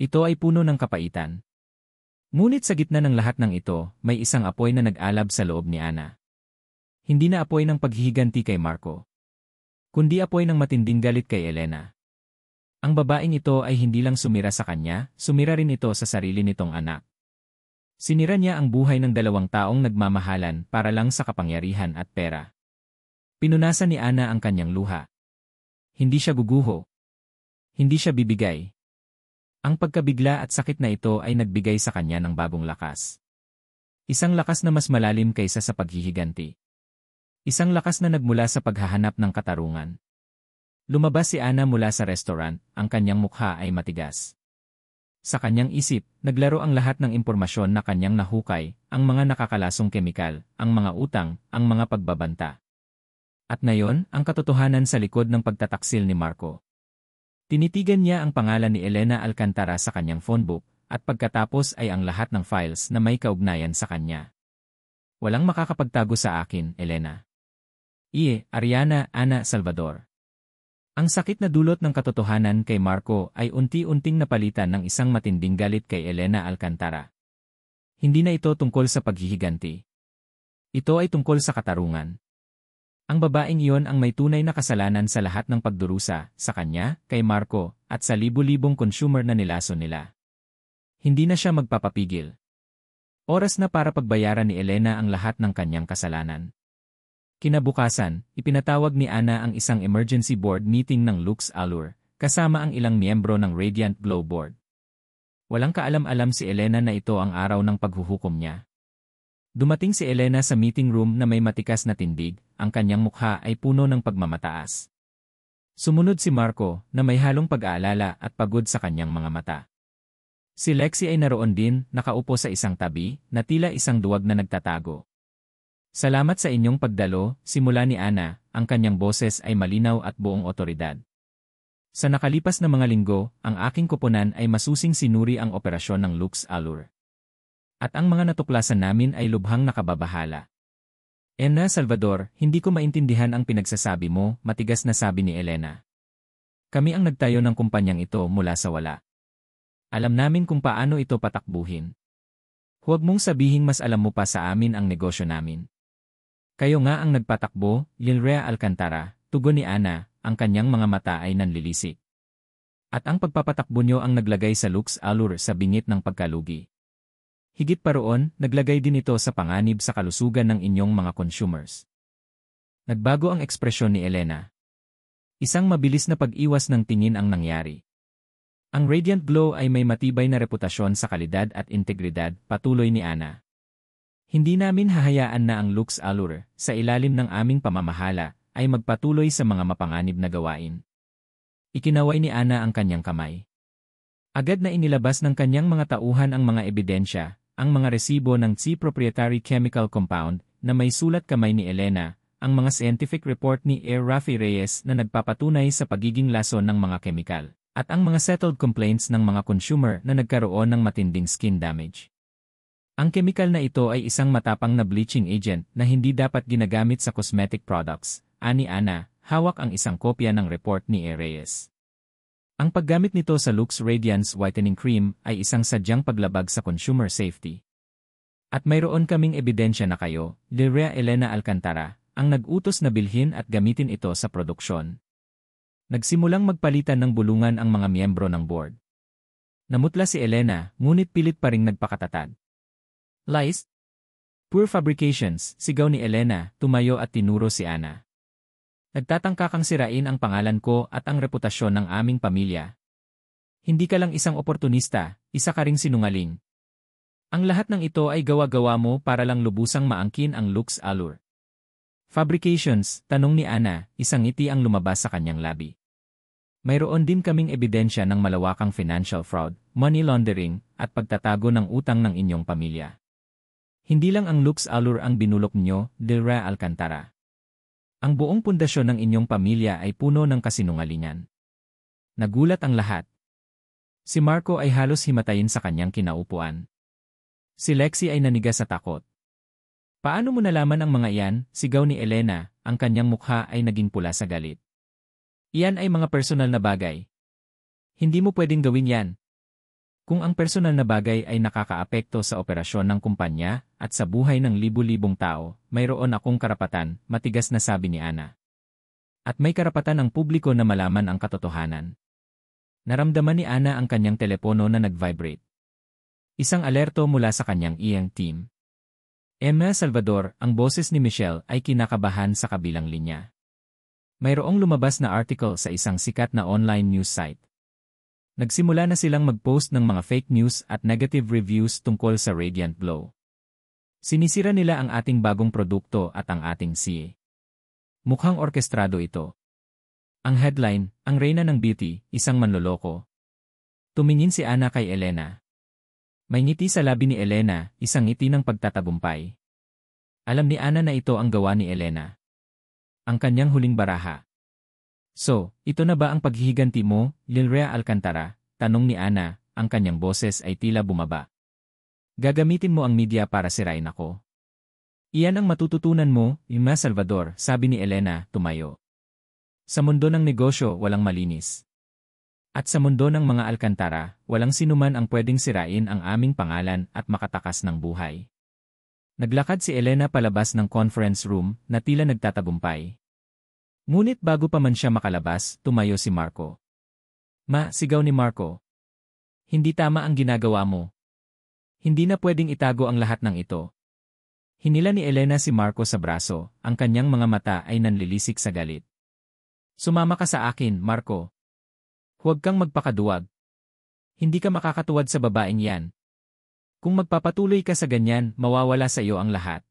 Ito ay puno ng kapaitan. Ngunit sa gitna ng lahat ng ito, may isang apoy na nag-alab sa loob ni Ana. Hindi na apoy ng paghihiganti kay Marco, kundi apoy ng matinding galit kay Elena. Ang babaeng ito ay hindi lang sumira sa kanya, sumira rin ito sa sarili nitong anak. Sinira niya ang buhay ng 2 taong nagmamahalan para lang sa kapangyarihan at pera. Pinunasan ni Ana ang kanyang luha. Hindi siya guguho. Hindi siya bibigay. Ang pagkabigla at sakit na ito ay nagbigay sa kanya ng bagong lakas. Isang lakas na mas malalim kaysa sa paghihiganti. Isang lakas na nagmula sa paghahanap ng katarungan. Lumabas si Ana mula sa restaurant, ang kanyang mukha ay matigas. Sa kanyang isip, naglaro ang lahat ng impormasyon na kanyang nahukay, ang mga nakakalasong kemikal, ang mga utang, ang mga pagbabanta. At ngayon, ang katotohanan sa likod ng pagtataksil ni Marco. Tinitigan niya ang pangalan ni Elena Alcantara sa kanyang phonebook, at pagkatapos ay ang lahat ng files na may kaugnayan sa kanya. Walang makakapagtago sa akin, Elena. Ariana, Ana, Salvador. Ang sakit na dulot ng katotohanan kay Marco ay unti-unting napalitan ng isang matinding galit kay Elena Alcantara. Hindi na ito tungkol sa paghihiganti. Ito ay tungkol sa katarungan. Ang babaeng iyon ang may tunay na kasalanan sa lahat ng pagdurusa, sa kanya, kay Marco, at sa libu-libong consumer na nilaso nila. Hindi na siya magpapapigil. Oras na para pagbayaran ni Elena ang lahat ng kanyang kasalanan. Kinabukasan, ipinatawag ni Ana ang isang emergency board meeting ng Lux Allure, kasama ang ilang miyembro ng Radiant Glow Board. Walang kaalam-alam si Elena na ito ang araw ng paghuhukom niya. Dumating si Elena sa meeting room na may matikas na tindig, ang kanyang mukha ay puno ng pagmamataas. Sumunod si Marco, na may halong pag-aalala at pagod sa kanyang mga mata. Si Lexi ay naroon din, nakaupo sa isang tabi, na tila isang duwag na nagtatago. Salamat sa inyong pagdalo, simula ni Ana, ang kanyang boses ay malinaw at buong otoridad. Sa nakalipas na mga linggo, ang aking koponan ay masusing sinuri ang operasyon ng Lux Allure. At ang mga natuklasan namin ay lubhang nakababahala. Ana, Salvador, hindi ko maintindihan ang pinagsasabi mo, matigas na sabi ni Elena. Kami ang nagtayo ng kumpanyang ito mula sa wala. Alam namin kung paano ito patakbuhin. Huwag mong sabihing mas alam mo pa sa amin ang negosyo namin. Kayo nga ang nagpatakbo, Lilrea Alcantara, tugon ni Ana, ang kanyang mga mata ay nanlilisik. At ang pagpapatakbo nyo ang naglagay sa Lux Allure sa bingit ng pagkalugi. Higit pa roon, naglagay din ito sa panganib sa kalusugan ng inyong mga consumers. Nagbago ang ekspresyon ni Elena. Isang mabilis na pag-iwas ng tingin ang nangyari. Ang Radiant Glow ay may matibay na reputasyon sa kalidad at integridad, patuloy ni Ana. Hindi namin hahayaan na ang Lux Allure, sa ilalim ng aming pamamahala, ay magpatuloy sa mga mapanganib na gawain. Ikinaway ni Ana ang kanyang kamay. Agad na inilabas ng kanyang mga tauhan ang mga ebidensya, ang mga resibo ng Tsi proprietary chemical compound na may sulat kamay ni Elena, ang mga scientific report ni Rafi Reyes na nagpapatunay sa pagiging lason ng mga kemikal, at ang mga settled complaints ng mga consumer na nagkaroon ng matinding skin damage. Ang kemikal na ito ay isang matapang na bleaching agent na hindi dapat ginagamit sa cosmetic products, ani Ana, hawak ang isang kopya ng report ni Reyes. Ang paggamit nito sa Lux Radiance Whitening Cream ay isang sadyang paglabag sa consumer safety. At mayroon kaming ebidensya na kayo, Lirea Elena Alcantara, ang nag-utos na bilhin at gamitin ito sa produksyon. Nagsimulang magpalitan ng bulungan ang mga miyembro ng board. Namutla si Elena, ngunit pilit pa ring nagpakatatag. Lies? Poor fabrications, sigaw ni Elena, tumayo at tinuro si Ana. Nagtatangka kang sirain ang pangalan ko at ang reputasyon ng aming pamilya. Hindi ka lang isang oportunista, isa ka ring sinungaling. Ang lahat ng ito ay gawa-gawa mo para lang lubusang maangkin ang Lux Allure. Fabrications, tanong ni Ana, isang ngiti ang lumabas sa kanyang labi. Mayroon din kaming ebidensya ng malawakang financial fraud, money laundering, at pagtatago ng utang ng inyong pamilya. Hindi lang ang Lux Allure ang binulok nyo, Lirea Alcantara. Ang buong pundasyon ng inyong pamilya ay puno ng kasinungalingan. Nagulat ang lahat. Si Marco ay halos himatayin sa kanyang kinaupuan. Si Lexi ay nanigas sa takot. Paano mo nalaman ang mga iyan? Sigaw ni Elena, ang kanyang mukha ay naging pula sa galit. Iyan ay mga personal na bagay. Hindi mo pwedeng gawin yan. Kung ang personal na bagay ay nakakaapekto sa operasyon ng kumpanya at sa buhay ng libu-libong tao, mayroon akong karapatan, matigas na sabi ni Ana. At may karapatan ang publiko na malaman ang katotohanan. Naramdaman ni Ana ang kanyang telepono na nag-vibrate. Isang alerto mula sa kanyang iyang team. Emma Salvador, ang boses ni Michelle ay kinakabahan sa kabilang linya. Mayroong lumabas na article sa isang sikat na online news site. Nagsimula na silang mag-post ng mga fake news at negative reviews tungkol sa Radiant Glow. Sinisira nila ang ating bagong produkto at ang ating CA. Mukhang orkestrado ito. Ang headline, ang reyna ng beauty, isang manloloko. Tumingin si Ana kay Elena. May ngiti sa labi ni Elena, isang ngiti ng pagtatagumpay. Alam ni Ana na ito ang gawa ni Elena. Ang kanyang huling baraha. So, ito na ba ang paghihiganti mo, Lirea Alcantara? Tanong ni Ana, ang kanyang boses ay tila bumaba. Gagamitin mo ang media para sirain ako. Iyan ang matututunan mo, Emma Salvador, sabi ni Elena, tumayo. Sa mundo ng negosyo, walang malinis. At sa mundo ng mga Alcantara, walang sinuman ang pwedeng sirain ang aming pangalan at makatakas ng buhay. Naglakad si Elena palabas ng conference room na tila nagtatagumpay. Ngunit bago pa man siya makalabas, tumayo si Marco. Ma, sigaw ni Marco. Hindi tama ang ginagawa mo. Hindi na pwedeng itago ang lahat ng ito. Hinila ni Elena si Marco sa braso, ang kanyang mga mata ay nanlilisik sa galit. Sumama ka sa akin, Marco. Huwag kang magpakaduwag. Hindi ka makakatuwad sa babaeng yan. Kung magpapatuloy ka sa ganyan, mawawala sa iyo ang lahat.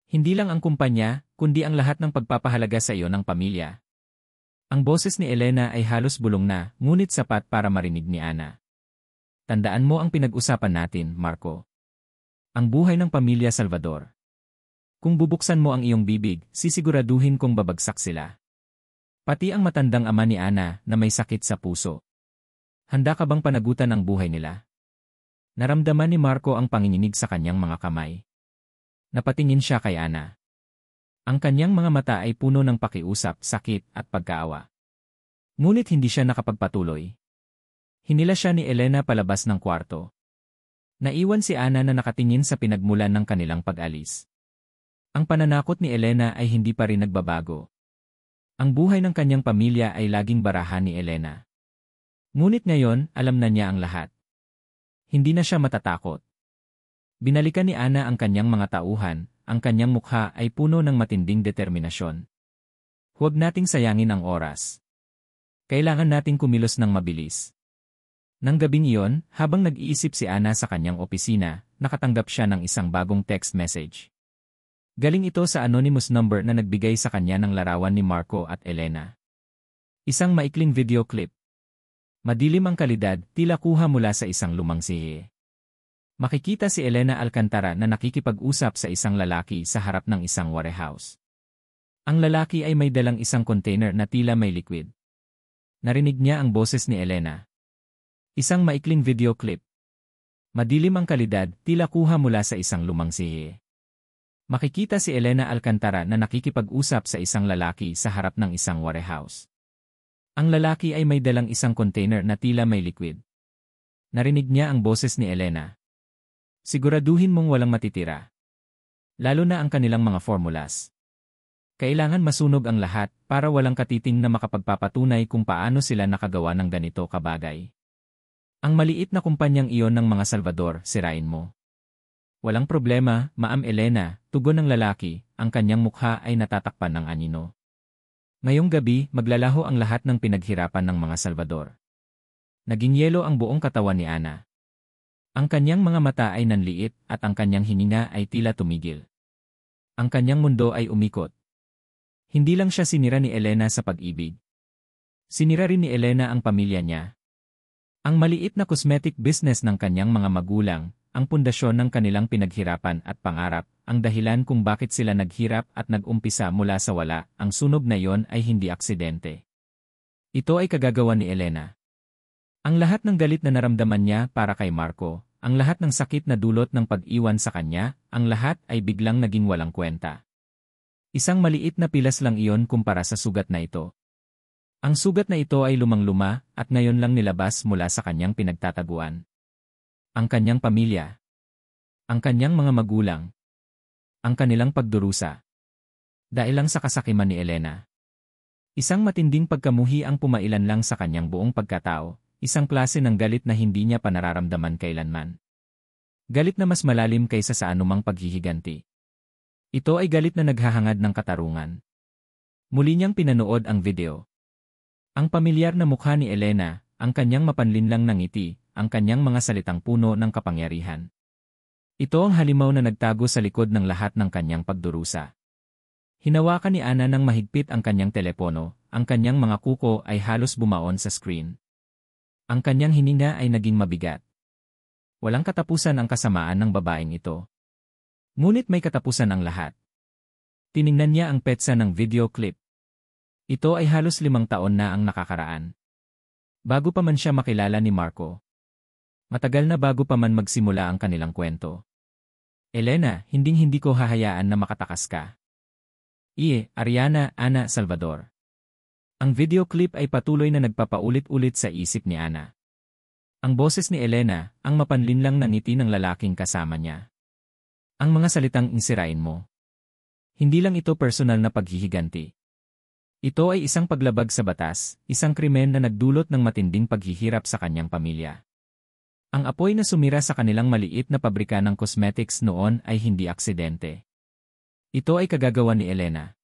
Hindi lang ang kumpanya, kundi ang lahat ng pagpapahalaga sa iyo ng pamilya. Ang boses ni Elena ay halos bulong na, ngunit sapat para marinig ni Ana. Tandaan mo ang pinag-usapan natin, Marco. Ang buhay ng pamilya Salvador. Kung bubuksan mo ang iyong bibig, sisiguraduhin kong babagsak sila. Pati ang matandang ama ni Ana na may sakit sa puso. Handa ka bang panagutan ang buhay nila? Naramdaman ni Marco ang panginginig sa kanyang mga kamay. Napatingin siya kay Ana. Ang kanyang mga mata ay puno ng pakiusap, sakit at pagkaawa. Ngunit hindi siya nakapagpatuloy. Hinila siya ni Elena palabas ng kwarto. Naiwan si Ana na nakatingin sa pinagmulan ng kanilang pag-alis. Ang pananakot ni Elena ay hindi pa rin nagbabago. Ang buhay ng kanyang pamilya ay laging barahan ni Elena. Ngunit ngayon, alam na niya ang lahat. Hindi na siya matatakot. Binalikan ni Ana ang kanyang mga tauhan, ang kanyang mukha ay puno ng matinding determinasyon. Huwag nating sayangin ang oras. Kailangan nating kumilos ng mabilis. Nang gabing iyon, habang nag-iisip si Ana sa kanyang opisina, nakatanggap siya ng isang bagong text message. Galing ito sa anonymous number na nagbigay sa kanya ng larawan ni Marco at Elena. Isang maikling video clip. Madilim ang kalidad, tila kuha mula sa isang lumang sihe. Makikita si Elena Alcantara na nakikipag-usap sa isang lalaki sa harap ng isang warehouse. Ang lalaki ay may dalang isang container na tila may liquid. Narinig niya ang boses ni Elena. Isang maikling video clip. Madilim ang kalidad, tila kuha mula sa isang lumang sihe. Makikita si Elena Alcantara na nakikipag-usap sa isang lalaki sa harap ng isang warehouse. Ang lalaki ay may dalang isang container na tila may liquid. Narinig niya ang boses ni Elena. Siguraduhin mong walang matitira. Lalo na ang kanilang mga formulas. Kailangan masunog ang lahat para walang katiting na makapagpapatunay kung paano sila nakagawa ng ganito kabagay. Ang maliit na kumpanyang iyon ng mga Salvador, sirain mo. Walang problema, Ma'am Elena, tugon ng lalaki, ang kanyang mukha ay natatakpan ng anino. Ngayong gabi, maglalaho ang lahat ng pinaghirapan ng mga Salvador. Naging yelo ang buong katawan ni Ana. Ang kanyang mga mata ay nanliit at ang kanyang hininga ay tila tumigil. Ang kanyang mundo ay umikot. Hindi lang siya sinira ni Elena sa pag-ibig. Sinira rin ni Elena ang pamilya niya. Ang maliit na cosmetic business ng kanyang mga magulang, ang pundasyon ng kanilang pinaghirapan at pangarap, ang dahilan kung bakit sila naghirap at nag-umpisa mula sa wala, ang sunog na iyon ay hindi aksidente. Ito ay kagagawan ni Elena. Ang lahat ng galit na naramdaman niya para kay Marco, ang lahat ng sakit na dulot ng pag-iwan sa kanya, ang lahat ay biglang naging walang kwenta. Isang maliit na pilas lang iyon kumpara sa sugat na ito. Ang sugat na ito ay lumang-luma at ngayon lang nilabas mula sa kanyang pinagtataguan. Ang kanyang pamilya. Ang kanyang mga magulang. Ang kanilang pagdurusa. Dahil lang sa kasakiman ni Elena. Isang matinding pagkamuhi ang pumailan lang sa kanyang buong pagkatao, isang klase ng galit na hindi niya pa nararamdaman kailanman. Galit na mas malalim kaysa sa anumang paghihiganti. Ito ay galit na naghahangad ng katarungan. Muli niyang pinanood ang video. Ang pamilyar na mukha ni Elena, ang kanyang mapanlinlang na ngiti, ang kanyang mga salitang puno ng kapangyarihan. Ito ang halimaw na nagtago sa likod ng lahat ng kanyang pagdurusa. Hinawakan ni Ana ng mahigpit ang kanyang telepono, ang kanyang mga kuko ay halos bumaon sa screen. Ang kanyang hininga ay naging mabigat. Walang katapusan ang kasamaan ng babaeng ito. Ngunit may katapusan ang lahat. Tiningnan niya ang petsa ng video clip. Ito ay halos 5 taon na ang nakakaraan. Bago pa man siya makilala ni Marco. Matagal na bago pa man magsimula ang kanilang kwento. Elena, hinding-hindi ko hahayaan na makatakas ka. Ariana, Ana, Salvador. Ang video clip ay patuloy na nagpapaulit-ulit sa isip ni Ana. Ang boses ni Elena, ang mapanlinlang na ngiti ng lalaking kasama niya. Ang mga salitang insirain mo. Hindi lang ito personal na paghihiganti. Ito ay isang paglabag sa batas, isang krimen na nagdulot ng matinding paghihirap sa kanyang pamilya. Ang apoy na sumira sa kanilang maliit na pabrika ng cosmetics noon ay hindi aksidente. Ito ay kagagawan ni Elena.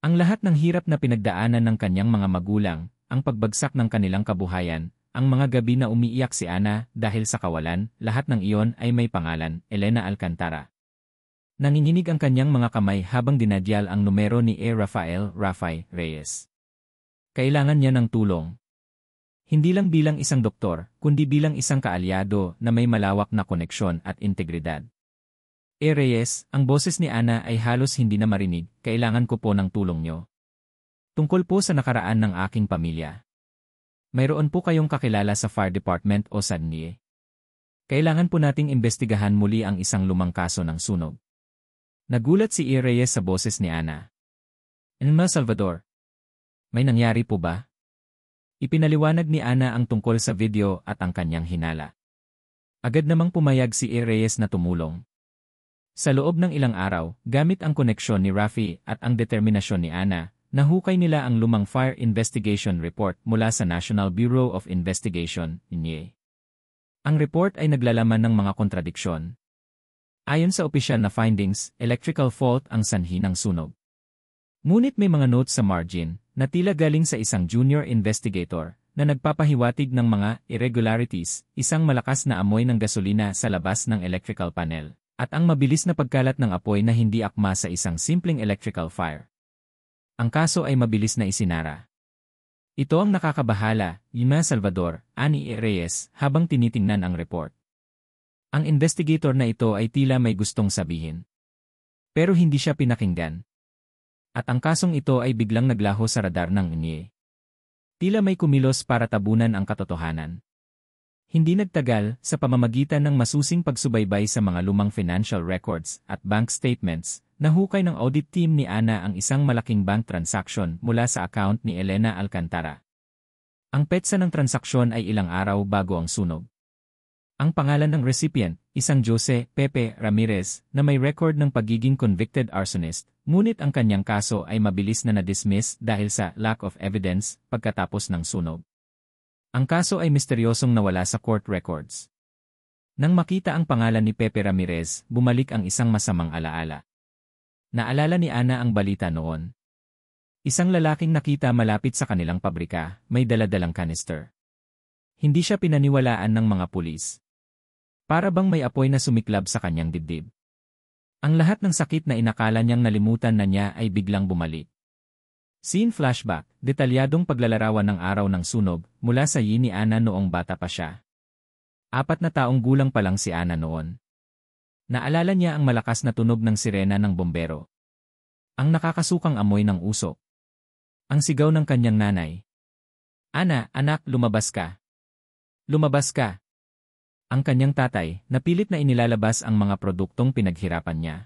Ang lahat ng hirap na pinagdaanan ng kanyang mga magulang, ang pagbagsak ng kanilang kabuhayan, ang mga gabi na umiiyak si Ana dahil sa kawalan, lahat ng iyon ay may pangalan, Elena Alcantara. Nanginginig ang kanyang mga kamay habang dinadyal ang numero ni Rafael Reyes. Kailangan niya ng tulong. Hindi lang bilang isang doktor, kundi bilang isang kaalyado na may malawak na koneksyon at integridad. Reyes, ang boses ni Ana ay halos hindi na marinig, kailangan ko po ng tulong niyo. Tungkol po sa nakaraan ng aking pamilya. Mayroon po kayong kakilala sa fire department o SADNIE. Kailangan po nating imbestigahan muli ang isang lumang kaso ng sunog. Nagulat si Reyes sa boses ni Ana. Salvador. May nangyari po ba? Ipinaliwanag ni Ana ang tungkol sa video at ang kanyang hinala. Agad namang pumayag si Reyes na tumulong. Sa loob ng ilang araw, gamit ang koneksyon ni Rafi at ang determinasyon ni Ana, nahukay nila ang lumang fire investigation report mula sa National Bureau of Investigation, NIE. Ang report ay naglalaman ng mga kontradiksyon. Ayon sa opisyal na findings, electrical fault ang sanhi ng sunog. Ngunit may mga notes sa margin na tila galing sa isang junior investigator na nagpapahiwatig ng mga irregularities, isang malakas na amoy ng gasolina sa labas ng electrical panel, at ang mabilis na pagkalat ng apoy na hindi akma sa isang simpleng electrical fire. Ang kaso ay mabilis na isinara. Ito ang nakakabahala, Yuma Salvador, ani Reyes, habang tinitingnan ang report. Ang investigator na ito ay tila may gustong sabihin. Pero hindi siya pinakinggan. At ang kasong ito ay biglang naglaho sa radar ng NIE. Tila may kumilos para tabunan ang katotohanan. Hindi nagtagal, sa pamamagitan ng masusing pagsubaybay sa mga lumang financial records at bank statements, nahukay ng audit team ni Ana ang isang malaking bank transaction mula sa account ni Elena Alcantara. Ang petsa ng transaksyon ay ilang araw bago ang sunog. Ang pangalan ng recipient, isang Jose Pepe Ramirez, na may record ng pagiging convicted arsonist, ngunit ang kanyang kaso ay mabilis na na-dismiss dahil sa lack of evidence pagkatapos ng sunog. Ang kaso ay misteryosong nawala sa court records. Nang makita ang pangalan ni Pepe Ramirez, bumalik ang isang masamang alaala. Naalala ni Ana ang balita noon. Isang lalaking nakita malapit sa kanilang pabrika, may daladalang kanister. Hindi siya pinaniwalaan ng mga pulis. Para bang may apoy na sumiklab sa kanyang dibdib. Ang lahat ng sakit na inakala niyang nalimutan na niya ay biglang bumalik. Scene flashback, detalyadong paglalarawan ng araw ng sunog mula sa ni Ana noong bata pa siya. 4 na taong gulang pa lang si Ana noon. Naalala niya ang malakas na tunog ng sirena ng bombero. Ang nakakasukang amoy ng usok. Ang sigaw ng kanyang nanay. Ana, anak, lumabas ka. Lumabas ka. Ang kanyang tatay, napilit na inilalabas ang mga produktong pinaghirapan niya.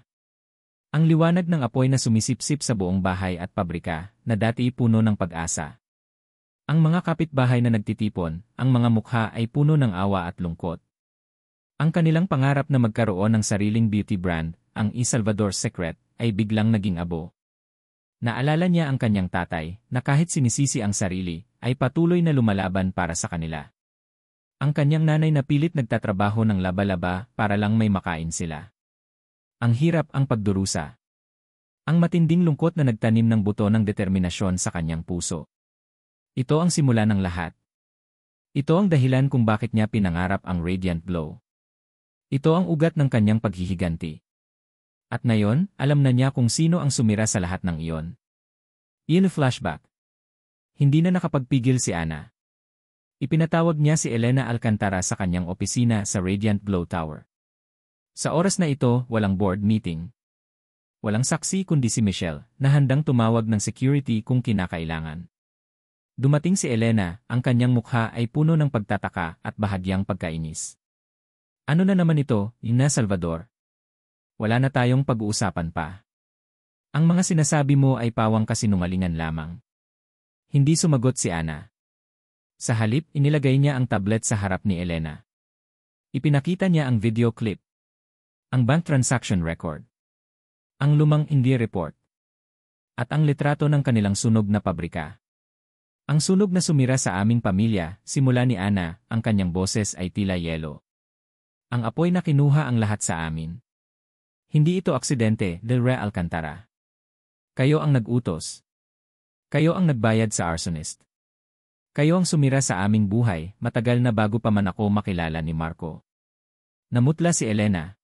Ang liwanag ng apoy na sumisipsip sa buong bahay at pabrika, na dati puno ng pag-asa. Ang mga kapitbahay na nagtitipon, ang mga mukha ay puno ng awa at lungkot. Ang kanilang pangarap na magkaroon ng sariling beauty brand, ang Salvador Secret, ay biglang naging abo. Naalala niya ang kanyang tatay, na kahit sinisisi ang sarili, ay patuloy na lumalaban para sa kanila. Ang kanyang nanay na pilit nagtatrabaho ng laba-laba para lang may makain sila. Ang hirap ang pagdurusa. Ang matinding lungkot na nagtanim ng buto ng determinasyon sa kanyang puso. Ito ang simula ng lahat. Ito ang dahilan kung bakit niya pinangarap ang Radiant Glow. Ito ang ugat ng kanyang paghihiganti. At ngayon, alam na niya kung sino ang sumira sa lahat ng iyon. Iyon flashback. Hindi na nakapagpigil si Ana. Ipinatawag niya si Elena Alcantara sa kanyang opisina sa Radiant Glow Tower. Sa oras na ito, walang board meeting. Walang saksi kundi si Michelle, na handang tumawag ng security kung kinakailangan. Dumating si Elena, ang kanyang mukha ay puno ng pagtataka at bahagyang pagkainis. Ano na naman ito, Ina Salvador? Wala na tayong pag-uusapan pa. Ang mga sinasabi mo ay pawang kasinungalingan lamang. Hindi sumagot si Ana. Sa halip, inilagay niya ang tablet sa harap ni Elena. Ipinakita niya ang video clip. Ang bank transaction record. Ang lumang hindi report. At ang litrato ng kanilang sunog na pabrika. Ang sunog na sumira sa aming pamilya, simula ni Ana, ang kanyang boses ay tila yelo. Ang apoy na kinuha ang lahat sa amin. Hindi ito aksidente, Del Rey Alcantara. Kayo ang nag-utos. Kayo ang nagbayad sa arsonist. Kayo ang sumira sa aming buhay, matagal na bago pa man ako makilala ni Marco. Namutla si Elena.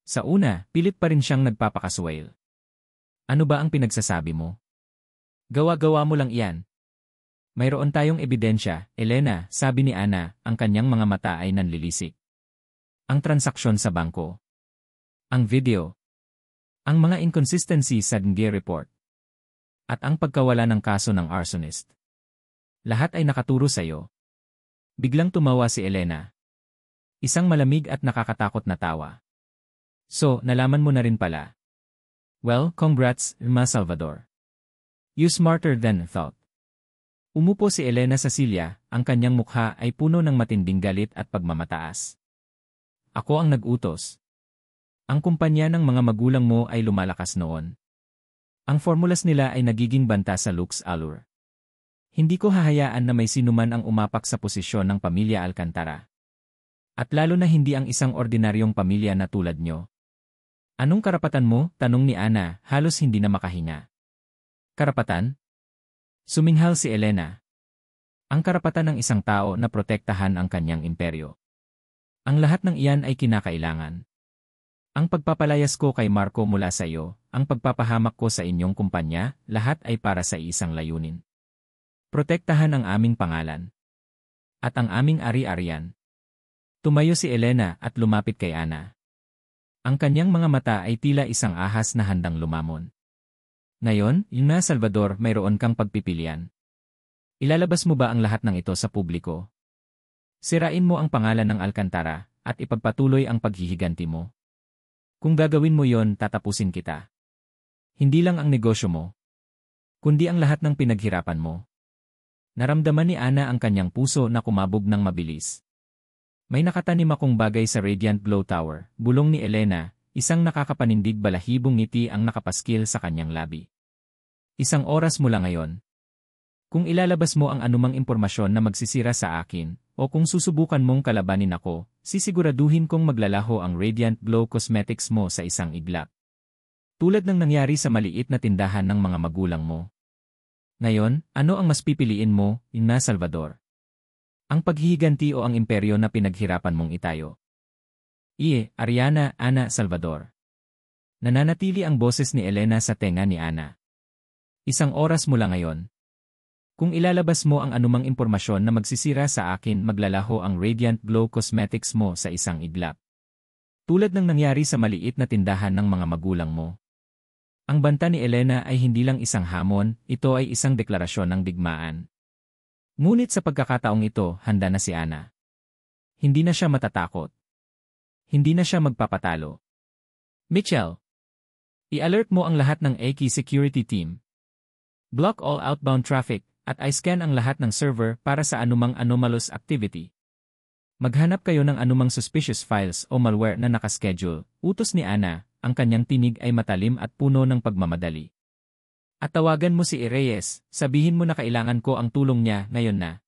Sa una, pilit pa rin siyang nagpapakaswail. Ano ba ang pinagsasabi mo? Gawa-gawa mo lang iyan. Mayroon tayong ebidensya, Elena, sabi ni Ana, ang kanyang mga mata ay nanlilisik. Ang transaksyon sa bangko. Ang video. Ang mga inconsistency sa NIE report. At ang pagkawala ng kaso ng arsonist. Lahat ay nakaturo sa iyo. Biglang tumawa si Elena. Isang malamig at nakakatakot na tawa. So, nalaman mo na rin pala. Well, congrats, Ma Salvador. You smarter than thought. Umupo si Elena sa silya, ang kanyang mukha ay puno ng matinding galit at pagmamataas. Ako ang nag-utos. Ang kumpanya ng mga magulang mo ay lumalakas noon. Ang formulas nila ay nagiging banta sa Lux Allure. Hindi ko hahayaan na may sinuman ang umapak sa posisyon ng pamilya Alcantara. At lalo na hindi ang isang ordinaryong pamilya na tulad nyo. Anong karapatan mo? Tanong ni Ana, halos hindi na makahinga. Karapatan? Suminghal si Elena. Ang karapatan ng isang tao na protektahan ang kanyang imperyo. Ang lahat ng iyan ay kinakailangan. Ang pagpapalayas ko kay Marco mula sa iyo, ang pagpapahamak ko sa inyong kumpanya, lahat ay para sa isang layunin. Protektahan ang aming pangalan. At ang aming ari-arian. Tumayo si Elena at lumapit kay Ana. Ang kanyang mga mata ay tila isang ahas na handang lumamon. Ngayon, Ina Salvador, mayroon kang pagpipilian. Ilalabas mo ba ang lahat ng ito sa publiko? Sirain mo ang pangalan ng Alcantara at ipagpatuloy ang paghihiganti mo. Kung gagawin mo yon, tatapusin kita. Hindi lang ang negosyo mo, kundi ang lahat ng pinaghirapan mo. Naramdaman ni Ana ang kanyang puso na kumabog ng mabilis. May nakatanim akong bagay sa Radiant Glow Tower, bulong ni Elena, isang nakakapanindig balahibong ngiti ang nakapaskil sa kanyang labi. Isang oras mula ngayon. Kung ilalabas mo ang anumang impormasyon na magsisira sa akin, o kung susubukan mong kalabanin ako, sisiguraduhin kong maglalaho ang Radiant Glow Cosmetics mo sa isang iglap. Tulad ng nangyari sa maliit na tindahan ng mga magulang mo. Ngayon, ano ang mas pipiliin mo, Ina Salvador? Ang paghihiganti o ang imperyo na pinaghirapan mong itayo? Ariana, Ana Salvador. Nananatili ang boses ni Elena sa tenga ni Ana. Isang oras mula ngayon. Kung ilalabas mo ang anumang impormasyon na magsisira sa akin, maglalaho ang Radiant Glow Cosmetics mo sa isang iglap. Tulad ng nangyari sa maliit na tindahan ng mga magulang mo. Ang banta ni Elena ay hindi lang isang hamon, ito ay isang deklarasyon ng digmaan. Ngunit sa pagkakataong ito, handa na si Ana. Hindi na siya matatakot. Hindi na siya magpapatalo. Mitchell, i-alert mo ang lahat ng AK security team. Block all outbound traffic, at i-scan ang lahat ng server para sa anumang anomalous activity. Maghanap kayo ng anumang suspicious files o malware na nakaschedule, utos ni Ana, ang kanyang tinig ay matalim at puno ng pagmamadali. At tawagan mo si Reyes, sabihin mo na kailangan ko ang tulong niya ngayon na.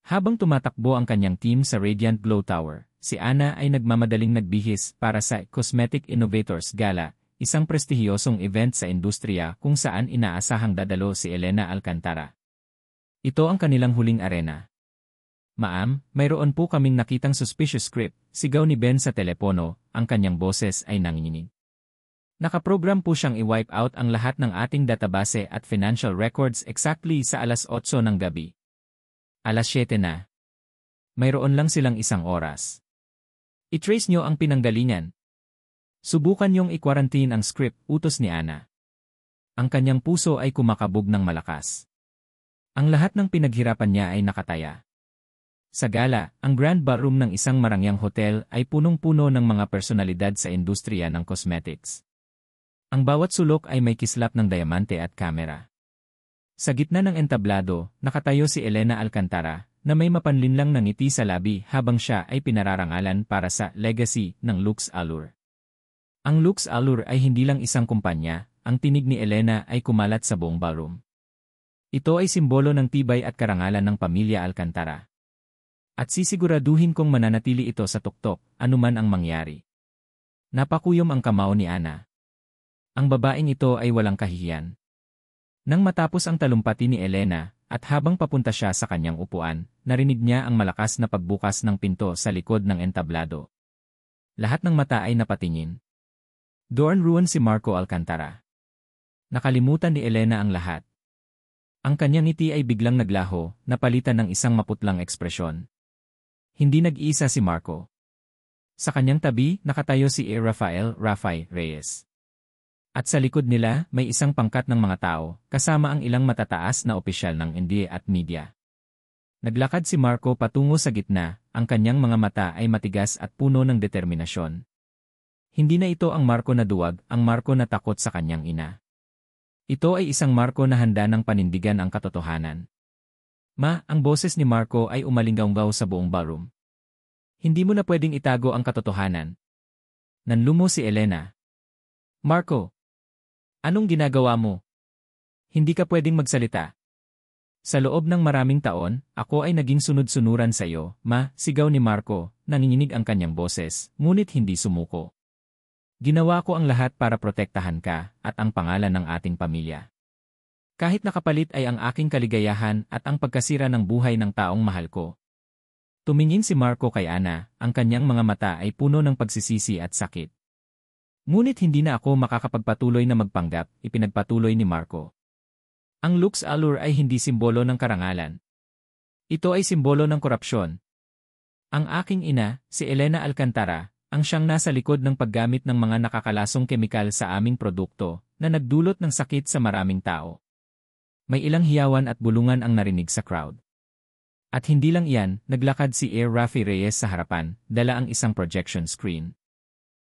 Habang tumatakbo ang kanyang team sa Radiant Glow Tower, si Ana ay nagmamadaling nagbihis para sa Cosmetic Innovators Gala, isang prestihiyosong event sa industriya kung saan inaasahang dadalo si Elena Alcantara. Ito ang kanilang huling arena. Ma'am, mayroon po kaming nakitang suspicious script, sigaw ni Ben sa telepono, ang kanyang boses ay nanginginig. Nakaprogram po siyang i-wipe out ang lahat ng ating database at financial records exactly sa alas 8 ng gabi. Alas 7 na. Mayroon lang silang isang oras. I-trace nyo ang pinanggalingan. Subukan nyong i-quarantine ang script, utos ni Ana. Ang kanyang puso ay kumakabog ng malakas. Ang lahat ng pinaghirapan niya ay nakataya. Sa gala, ang grand ballroom ng isang marangyang hotel ay punong-puno ng mga personalidad sa industriya ng cosmetics. Ang bawat sulok ay may kislap ng diamante at kamera. Sa gitna ng entablado, nakatayo si Elena Alcantara, na may mapanlinlang na ngiti sa labi habang siya ay pinararangalan para sa legacy ng Lux Allure. Ang Lux Allure ay hindi lang isang kumpanya, ang tinig ni Elena ay kumalat sa buong ballroom. Ito ay simbolo ng tibay at karangalan ng pamilya Alcantara. At sisiguraduhin kong mananatili ito sa tuktok, anuman ang mangyari. Napakuyom ang kamao ni Ana. Ang babaeng ito ay walang kahihiyan. Nang matapos ang talumpati ni Elena, at habang papunta siya sa kanyang upuan, narinig niya ang malakas na pagbukas ng pinto sa likod ng entablado. Lahat ng mata ay napatingin. Doon ruwan si Marco Alcantara. Nakalimutan ni Elena ang lahat. Ang kanyang ngiti ay biglang naglaho, napalitan ng isang maputlang ekspresyon. Hindi nag-iisa si Marco. Sa kanyang tabi, nakatayo si Rafael Reyes. At sa likod nila, may isang pangkat ng mga tao, kasama ang ilang matataas na opisyal ng NDA at media. Naglakad si Marco patungo sa gitna, ang kanyang mga mata ay matigas at puno ng determinasyon. Hindi na ito ang Marco na duwag, ang Marco na takot sa kanyang ina. Ito ay isang Marco na handa ng panindigan ang katotohanan. Ang boses ni Marco ay umalinggaw sa buong ballroom. Hindi mo na pwedeng itago ang katotohanan. Nanlumo si Elena. Marco, anong ginagawa mo? Hindi ka pwedeng magsalita. Sa loob ng maraming taon, ako ay naging sunod-sunuran sa iyo, sigaw ni Marco, nanginginig ang kanyang boses, ngunit hindi sumuko. Ginawa ko ang lahat para protektahan ka at ang pangalan ng ating pamilya. Kahit nakapalit ay ang aking kaligayahan at ang pagkasira ng buhay ng taong mahal ko. Tumingin si Marco kay Ana, ang kanyang mga mata ay puno ng pagsisisi at sakit. Ngunit hindi na ako makakapagpatuloy na magpanggap, ipinagpatuloy ni Marco. Ang Lux Allure ay hindi simbolo ng karangalan. Ito ay simbolo ng korupsyon. Ang aking ina, si Elena Alcantara, ang siyang nasa likod ng paggamit ng mga nakakalasong kemikal sa aming produkto na nagdulot ng sakit sa maraming tao. May ilang hiyawan at bulungan ang narinig sa crowd. At hindi lang iyan, naglakad si Air Rafi Reyes sa harapan, dala ang isang projection screen.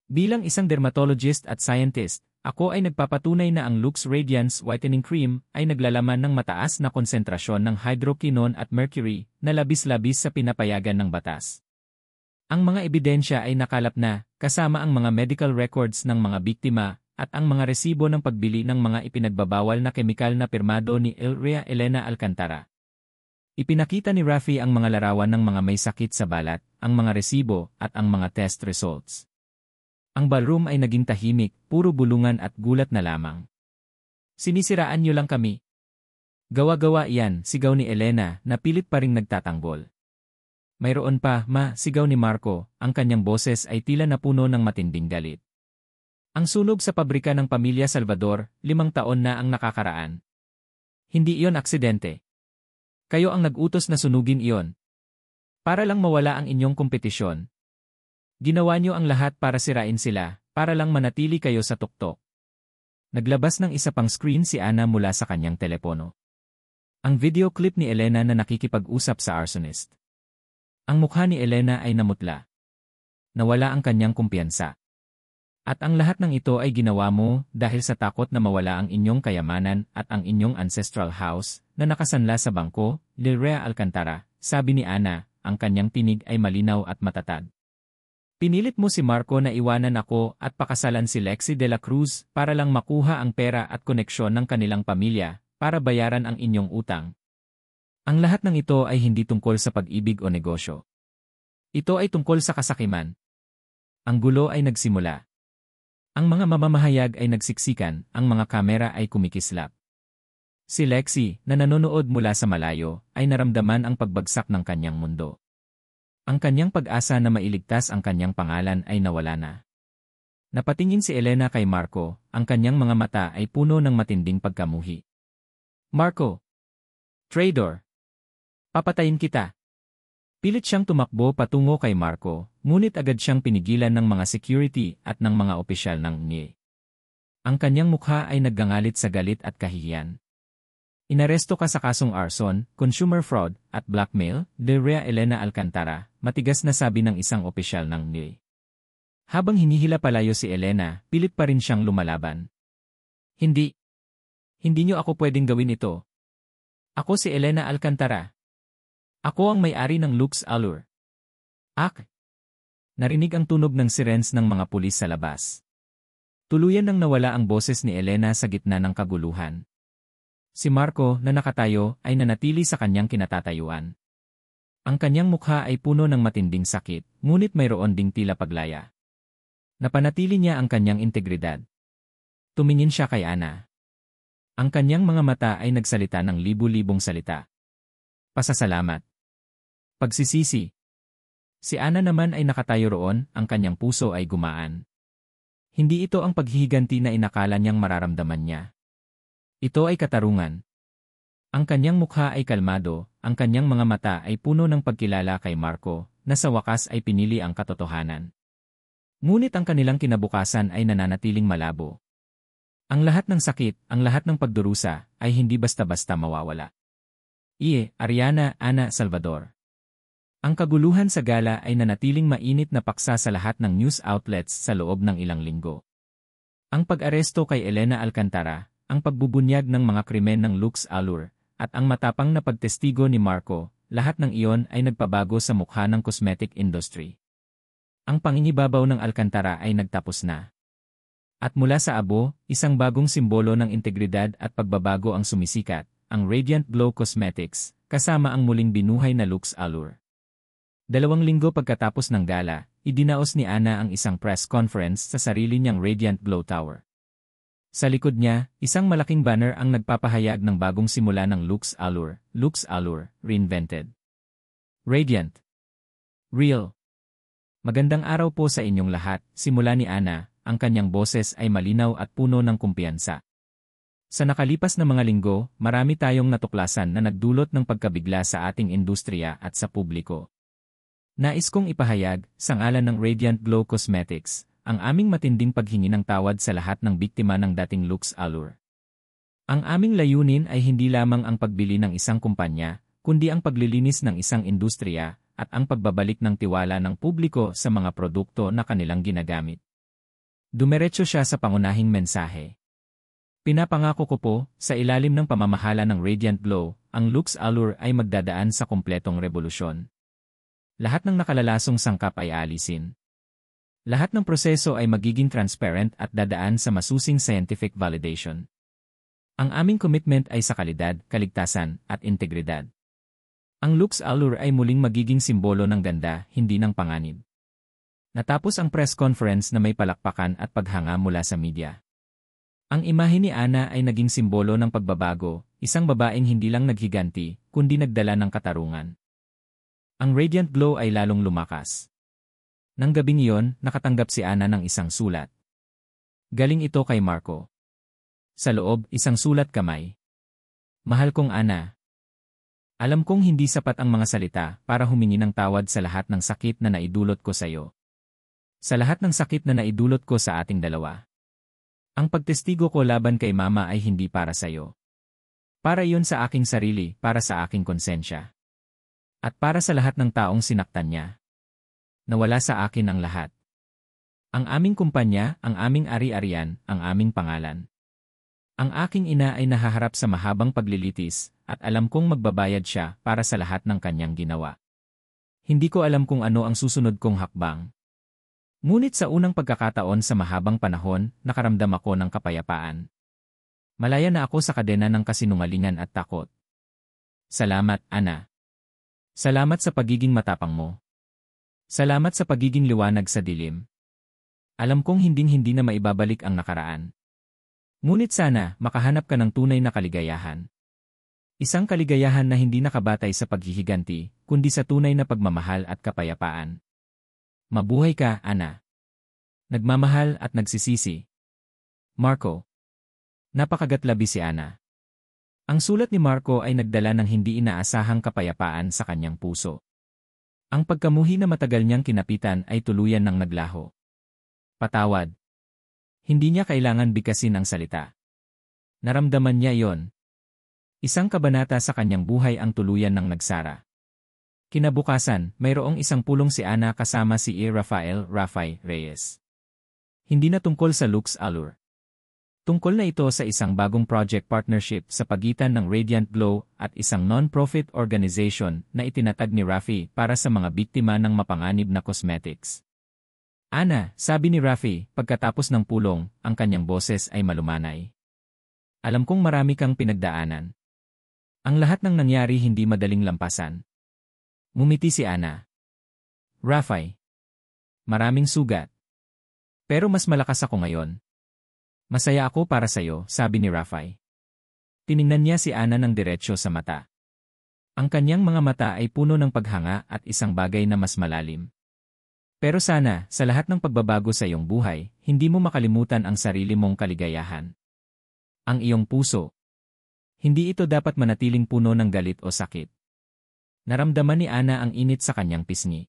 Bilang isang dermatologist at scientist, ako ay nagpapatunay na ang Lux Radiance Whitening Cream ay naglalaman ng mataas na konsentrasyon ng hydroquinone at mercury na labis-labis sa pinapayagan ng batas. Ang mga ebidensya ay nakalap na, kasama ang mga medical records ng mga biktima at ang mga resibo ng pagbili ng mga ipinagbabawal na kemikal na pirmado ni Elena Alcantara. Ipinakita ni Rafi ang mga larawan ng mga may sakit sa balat, ang mga resibo at ang mga test results. Ang ballroom ay naging tahimik, puro bulungan at gulat na lamang. Sinisiraan niyo lang kami. Gawa-gawa iyan, sigaw ni Elena na pilit pa ring nagtatanggol. Mayroon pa, ma, sigaw ni Marco, ang kanyang boses ay tila napuno ng matinding galit. Ang sunog sa pabrika ng pamilya Salvador, 5 taon na ang nakakaraan. Hindi iyon aksidente. Kayo ang nag-utos na sunugin iyon. Para lang mawala ang inyong kompetisyon. Ginawa niyo ang lahat para sirain sila, para lang manatili kayo sa tuktok. Naglabas ng isa pang screen si Ana mula sa kanyang telepono. Ang video clip ni Elena na nakikipag-usap sa arsonist. Ang mukha ni Elena ay namutla. Nawala ang kanyang kumpiyansa. At ang lahat ng ito ay ginawa mo dahil sa takot na mawala ang inyong kayamanan at ang inyong ancestral house na nakasanla sa bangko, Lilrea Alcantara, sabi ni Ana, ang kanyang tinig ay malinaw at matatag. Pinilit mo si Marco na iwanan ako at pakasalan si Lexi de la Cruz para lang makuha ang pera at koneksyon ng kanilang pamilya para bayaran ang inyong utang. Ang lahat ng ito ay hindi tungkol sa pag-ibig o negosyo. Ito ay tungkol sa kasakiman. Ang gulo ay nagsimula. Ang mga mamamahayag ay nagsiksikan, ang mga kamera ay kumikislap. Si Lexi, na nanonood mula sa malayo, ay naramdaman ang pagbagsak ng kanyang mundo. Ang kanyang pag-asa na mailigtas ang kanyang pangalan ay nawala na. Napatingin si Elena kay Marco, ang kanyang mga mata ay puno ng matinding pagkamuhi. Marco! Traitor! Papatayin kita! Pilit siyang tumakbo patungo kay Marco, ngunit agad siyang pinigilan ng mga security at ng mga opisyal ng NIE. Ang kanyang mukha ay naggangalit sa galit at kahihiyan. Inaresto ka sa kasong arson, consumer fraud, at blackmail, Lilrea Elena Alcantara, matigas na sabi ng isang opisyal ng NIE. Habang hinihila palayo si Elena, pilit pa rin siyang lumalaban. Hindi. Hindi niyo ako pwedeng gawin ito. Ako si Elena Alcantara. Ako ang may-ari ng Lux Allure. Ak! Narinig ang tunog ng sirens ng mga pulis sa labas. Tuluyan nang nawala ang boses ni Elena sa gitna ng kaguluhan. Si Marco, na nakatayo, ay nanatili sa kanyang kinatatayuan. Ang kanyang mukha ay puno ng matinding sakit, ngunit mayroon ding tila paglaya. Napanatili niya ang kanyang integridad. Tumingin siya kay Ana. Ang kanyang mga mata ay nagsalita ng libu-libong salita. Pasasalamat. Pagsisisi. Si Ana naman ay nakatayo roon, ang kanyang puso ay gumaan. Hindi ito ang paghihiganti na inakala niyang mararamdaman niya. Ito ay katarungan. Ang kanyang mukha ay kalmado, ang kanyang mga mata ay puno ng pagkilala kay Marco, na sa wakas ay pinili ang katotohanan. Ngunit ang kanilang kinabukasan ay nananatiling malabo. Ang lahat ng sakit, ang lahat ng pagdurusa, ay hindi basta-basta mawawala. Ariana, Ana, Salvador. Ang kaguluhan sa gala ay nanatiling mainit na paksa sa lahat ng news outlets sa loob ng ilang linggo. Ang pag-aresto kay Elena Alcantara, ang pagbubunyag ng mga krimen ng Lux Allure, at ang matapang na pagtestigo ni Marco, lahat ng iyon ay nagpabago sa mukha ng cosmetic industry. Ang pangingibabaw ng Alcantara ay nagtapos na. At mula sa abo, isang bagong simbolo ng integridad at pagbabago ang sumisikat, ang Radiant Glow Cosmetics, kasama ang muling binuhay na Lux Allure. 2 linggo pagkatapos ng gala, idinaos ni Ana ang isang press conference sa sarili niyang Radiant Glow Tower. Sa likod niya, isang malaking banner ang nagpapahayag ng bagong simula ng Lux Allure, reinvented. Radiant. Real. Magandang araw po sa inyong lahat, simula ni Ana, ang kanyang boses ay malinaw at puno ng kumpiyansa. Sa nakalipas na mga linggo, marami tayong natuklasan na nagdulot ng pagkabigla sa ating industriya at sa publiko. Nais kong ipahayag, sa ngalan ng Radiant Glow Cosmetics, ang aming matinding paghingi ng tawad sa lahat ng biktima ng dating Lux Allure. Ang aming layunin ay hindi lamang ang pagbili ng isang kumpanya, kundi ang paglilinis ng isang industriya at ang pagbabalik ng tiwala ng publiko sa mga produkto na kanilang ginagamit. Dumiretso siya sa pangunahing mensahe. Pinapangako ko po, sa ilalim ng pamamahala ng Radiant Glow, ang Lux Allure ay magdadaan sa kumpletong revolusyon. Lahat ng nakalalasong sangkap ay alisin. Lahat ng proseso ay magiging transparent at dadaan sa masusing scientific validation. Ang aming commitment ay sa kalidad, kaligtasan, at integridad. Ang Lux Allure ay muling magiging simbolo ng ganda, hindi ng panganib. Natapos ang press conference na may palakpakan at paghanga mula sa media. Ang imahe ni Ana ay naging simbolo ng pagbabago, isang babaeng hindi lang naghiganti, kundi nagdala ng katarungan. Ang Radiant Glow ay lalong lumakas. Nang gabing iyon, nakatanggap si Ana ng isang sulat. Galing ito kay Marco. Sa loob, isang sulat kamay. Mahal kong Ana. Alam kong hindi sapat ang mga salita para humingi ng tawad sa lahat ng sakit na naidulot ko sa iyo. Sa lahat ng sakit na naidulot ko sa ating dalawa. Ang pagtestigo ko laban kay Mama ay hindi para sa iyo. Para iyon sa aking sarili, para sa aking konsensya. At para sa lahat ng taong sinaktan niya. Nawala sa akin ang lahat. Ang aming kumpanya, ang aming ari-arian, ang aming pangalan. Ang aking ina ay nahaharap sa mahabang paglilitis, at alam kong magbabayad siya para sa lahat ng kanyang ginawa. Hindi ko alam kung ano ang susunod kong hakbang. Ngunit sa unang pagkakataon sa mahabang panahon, nakaramdam ako ng kapayapaan. Malaya na ako sa kadena ng kasinungalingan at takot. Salamat, Ana. Salamat sa pagiging matapang mo. Salamat sa pagiging liwanag sa dilim. Alam kong hinding-hindi na maibabalik ang nakaraan. Ngunit sana, makahanap ka ng tunay na kaligayahan. Isang kaligayahan na hindi nakabatay sa paghihiganti, kundi sa tunay na pagmamahal at kapayapaan. Mabuhay ka, Ana. Nagmamahal at nagsisisi. Marco. Napakagatlabi si Ana. Ang sulat ni Marco ay nagdala ng hindi inaasahang kapayapaan sa kanyang puso. Ang pagkamuhi na matagal niyang kinapitan ay tuluyan ng naglaho. Patawad. Hindi niya kailangan bigkasin ang salita. Naramdaman niya iyon. Isang kabanata sa kanyang buhay ang tuluyan ng nagsara. Kinabukasan, mayroong isang pulong si Ana kasama si Rafael Reyes. Hindi na tungkol sa Lux Allure. Tungkol na ito sa isang bagong project partnership sa pagitan ng Radiant Glow at isang non-profit organization na itinatag ni Rafi para sa mga biktima ng mapanganib na cosmetics. Ana, sabi ni Rafi, pagkatapos ng pulong, ang kanyang boses ay malumanay. Alam kong marami kang pinagdaanan. Ang lahat ng nangyari hindi madaling lampasan. Ngumiti si Ana. Rafi. Maraming sugat. Pero mas malakas ako ngayon. Masaya ako para sa'yo, sabi ni Rafi. Tiningnan niya si Ana ng diretsyo sa mata. Ang kanyang mga mata ay puno ng paghanga at isang bagay na mas malalim. Pero sana, sa lahat ng pagbabago sa iyong buhay, hindi mo makalimutan ang sarili mong kaligayahan. Ang iyong puso. Hindi ito dapat manatiling puno ng galit o sakit. Naramdaman ni Ana ang init sa kanyang pisngi.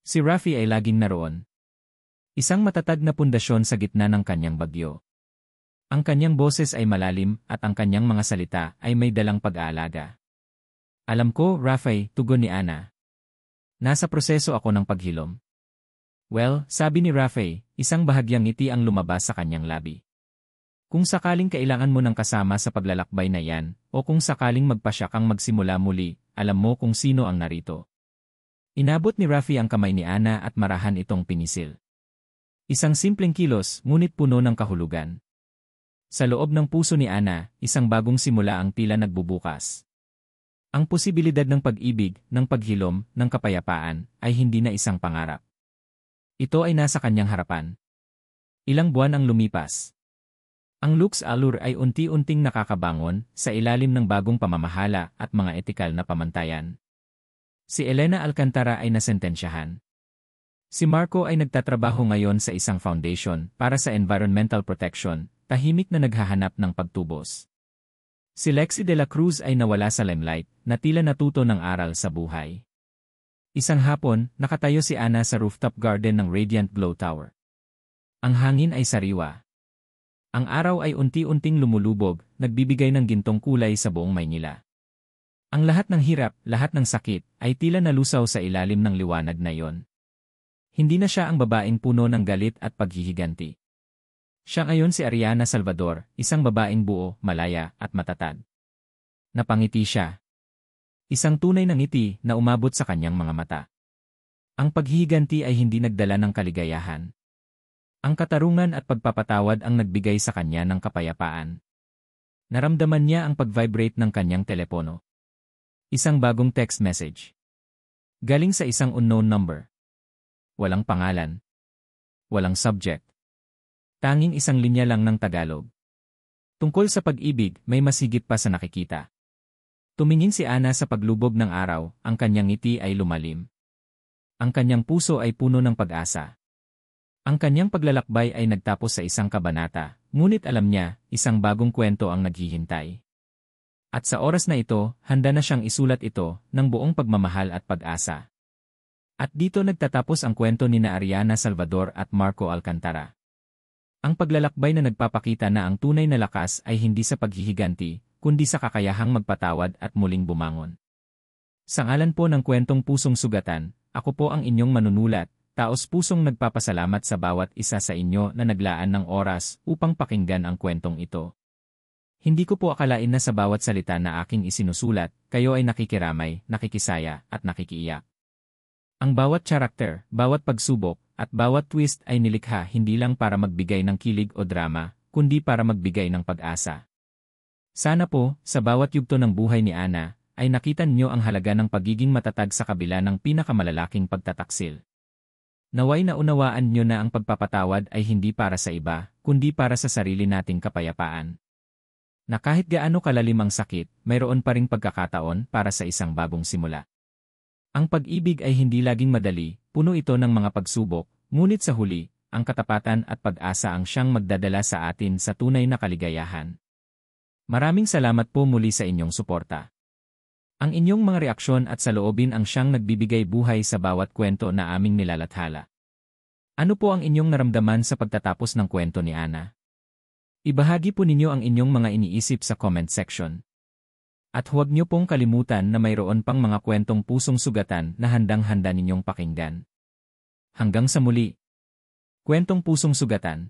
Si Rafi ay laging naroon. Isang matatag na pundasyon sa gitna ng kanyang bagyo. Ang kanyang boses ay malalim at ang kanyang mga salita ay may dalang pag-aalaga. Alam ko, Rafi, tugon ni Ana. Nasa proseso ako ng paghilom. Well, sabi ni Rafi, isang bahagyang ngiti ang lumabas sa kanyang labi. Kung sakaling kailangan mo ng kasama sa paglalakbay na yan, o kung sakaling magpasya kang magsimula muli, alam mo kung sino ang narito. Inabot ni Rafi ang kamay ni Ana at marahan itong pinisil. Isang simpleng kilos, ngunit puno ng kahulugan. Sa loob ng puso ni Ana, isang bagong simula ang tila nagbubukas. Ang posibilidad ng pag-ibig, ng paghilom, ng kapayapaan, ay hindi na isang pangarap. Ito ay nasa kanyang harapan. Ilang buwan ang lumipas. Ang Lux Allure ay unti-unting nakakabangon sa ilalim ng bagong pamamahala at mga etikal na pamantayan. Si Elena Alcantara ay nasentensyahan. Si Marco ay nagtatrabaho ngayon sa isang foundation para sa environmental protection, tahimik na naghahanap ng pagtubos. Si Lexi de la Cruz ay nawala sa limelight, na tila natuto ng aral sa buhay. Isang hapon, nakatayo si Ana sa rooftop garden ng Radiant Glow Tower. Ang hangin ay sariwa. Ang araw ay unti-unting lumulubog, nagbibigay ng gintong kulay sa buong Maynila. Ang lahat ng hirap, lahat ng sakit, ay tila nalusaw sa ilalim ng liwanag na iyon. Hindi na siya ang babaeng puno ng galit at paghihiganti. Siya ngayon si Ariana Salvador, isang babaeng buo, malaya, at matatag. Napangiti siya. Isang tunay na ngiti na umabot sa kanyang mga mata. Ang paghihiganti ay hindi nagdala ng kaligayahan. Ang katarungan at pagpapatawad ang nagbigay sa kanya ng kapayapaan. Naramdaman niya ang pag-vibrate ng kanyang telepono. Isang bagong text message. Galing sa isang unknown number. Walang pangalan. Walang subject. Tanging isang linya lang ng Tagalog. Tungkol sa pag-ibig, may masigit pa sa nakikita. Tumingin si Ana sa paglubog ng araw, ang kanyang ngiti ay lumalim. Ang kanyang puso ay puno ng pag-asa. Ang kanyang paglalakbay ay nagtapos sa isang kabanata, ngunit alam niya, isang bagong kwento ang naghihintay. At sa oras na ito, handa na siyang isulat ito ng buong pagmamahal at pag-asa. At dito nagtatapos ang kwento ni na Ariana Salvador at Marco Alcantara. Ang paglalakbay na nagpapakita na ang tunay na lakas ay hindi sa paghihiganti, kundi sa kakayahang magpatawad at muling bumangon. Sa ngalan po ng kwentong Pusong Sugatan, ako po ang inyong manunulat, taos pusong nagpapasalamat sa bawat isa sa inyo na naglaan ng oras upang pakinggan ang kwentong ito. Hindi ko po akalain na sa bawat salita na aking isinusulat, kayo ay nakikiramay, nakikisaya, at nakikiiyak. Ang bawat karakter, bawat pagsubok, at bawat twist ay nilikha hindi lang para magbigay ng kilig o drama, kundi para magbigay ng pag-asa. Sana po, sa bawat yugto ng buhay ni Ana, ay nakita niyo ang halaga ng pagiging matatag sa kabila ng pinakamalalaking pagtataksil. Naway na unawaan niyo na ang pagpapatawad ay hindi para sa iba, kundi para sa sarili nating kapayapaan. Na kahit gaano kalalim ang sakit, mayroon pa ring pagkakataon para sa isang bagong simula. Ang pag-ibig ay hindi laging madali, puno ito ng mga pagsubok, ngunit sa huli, ang katapatan at pag-asa ang siyang magdadala sa atin sa tunay na kaligayahan. Maraming salamat po muli sa inyong suporta. Ang inyong mga reaksyon at saloobin ang siyang nagbibigay buhay sa bawat kwento na aming nilalathala. Ano po ang inyong naramdaman sa pagtatapos ng kwento ni Ana? Ibahagi po ninyo ang inyong mga iniisip sa comment section. At huwag niyo pong kalimutan na mayroon pang mga kwentong pusong sugatan na handang-handa ninyong pakinggan. Hanggang sa muli. Kwentong Pusong Sugatan.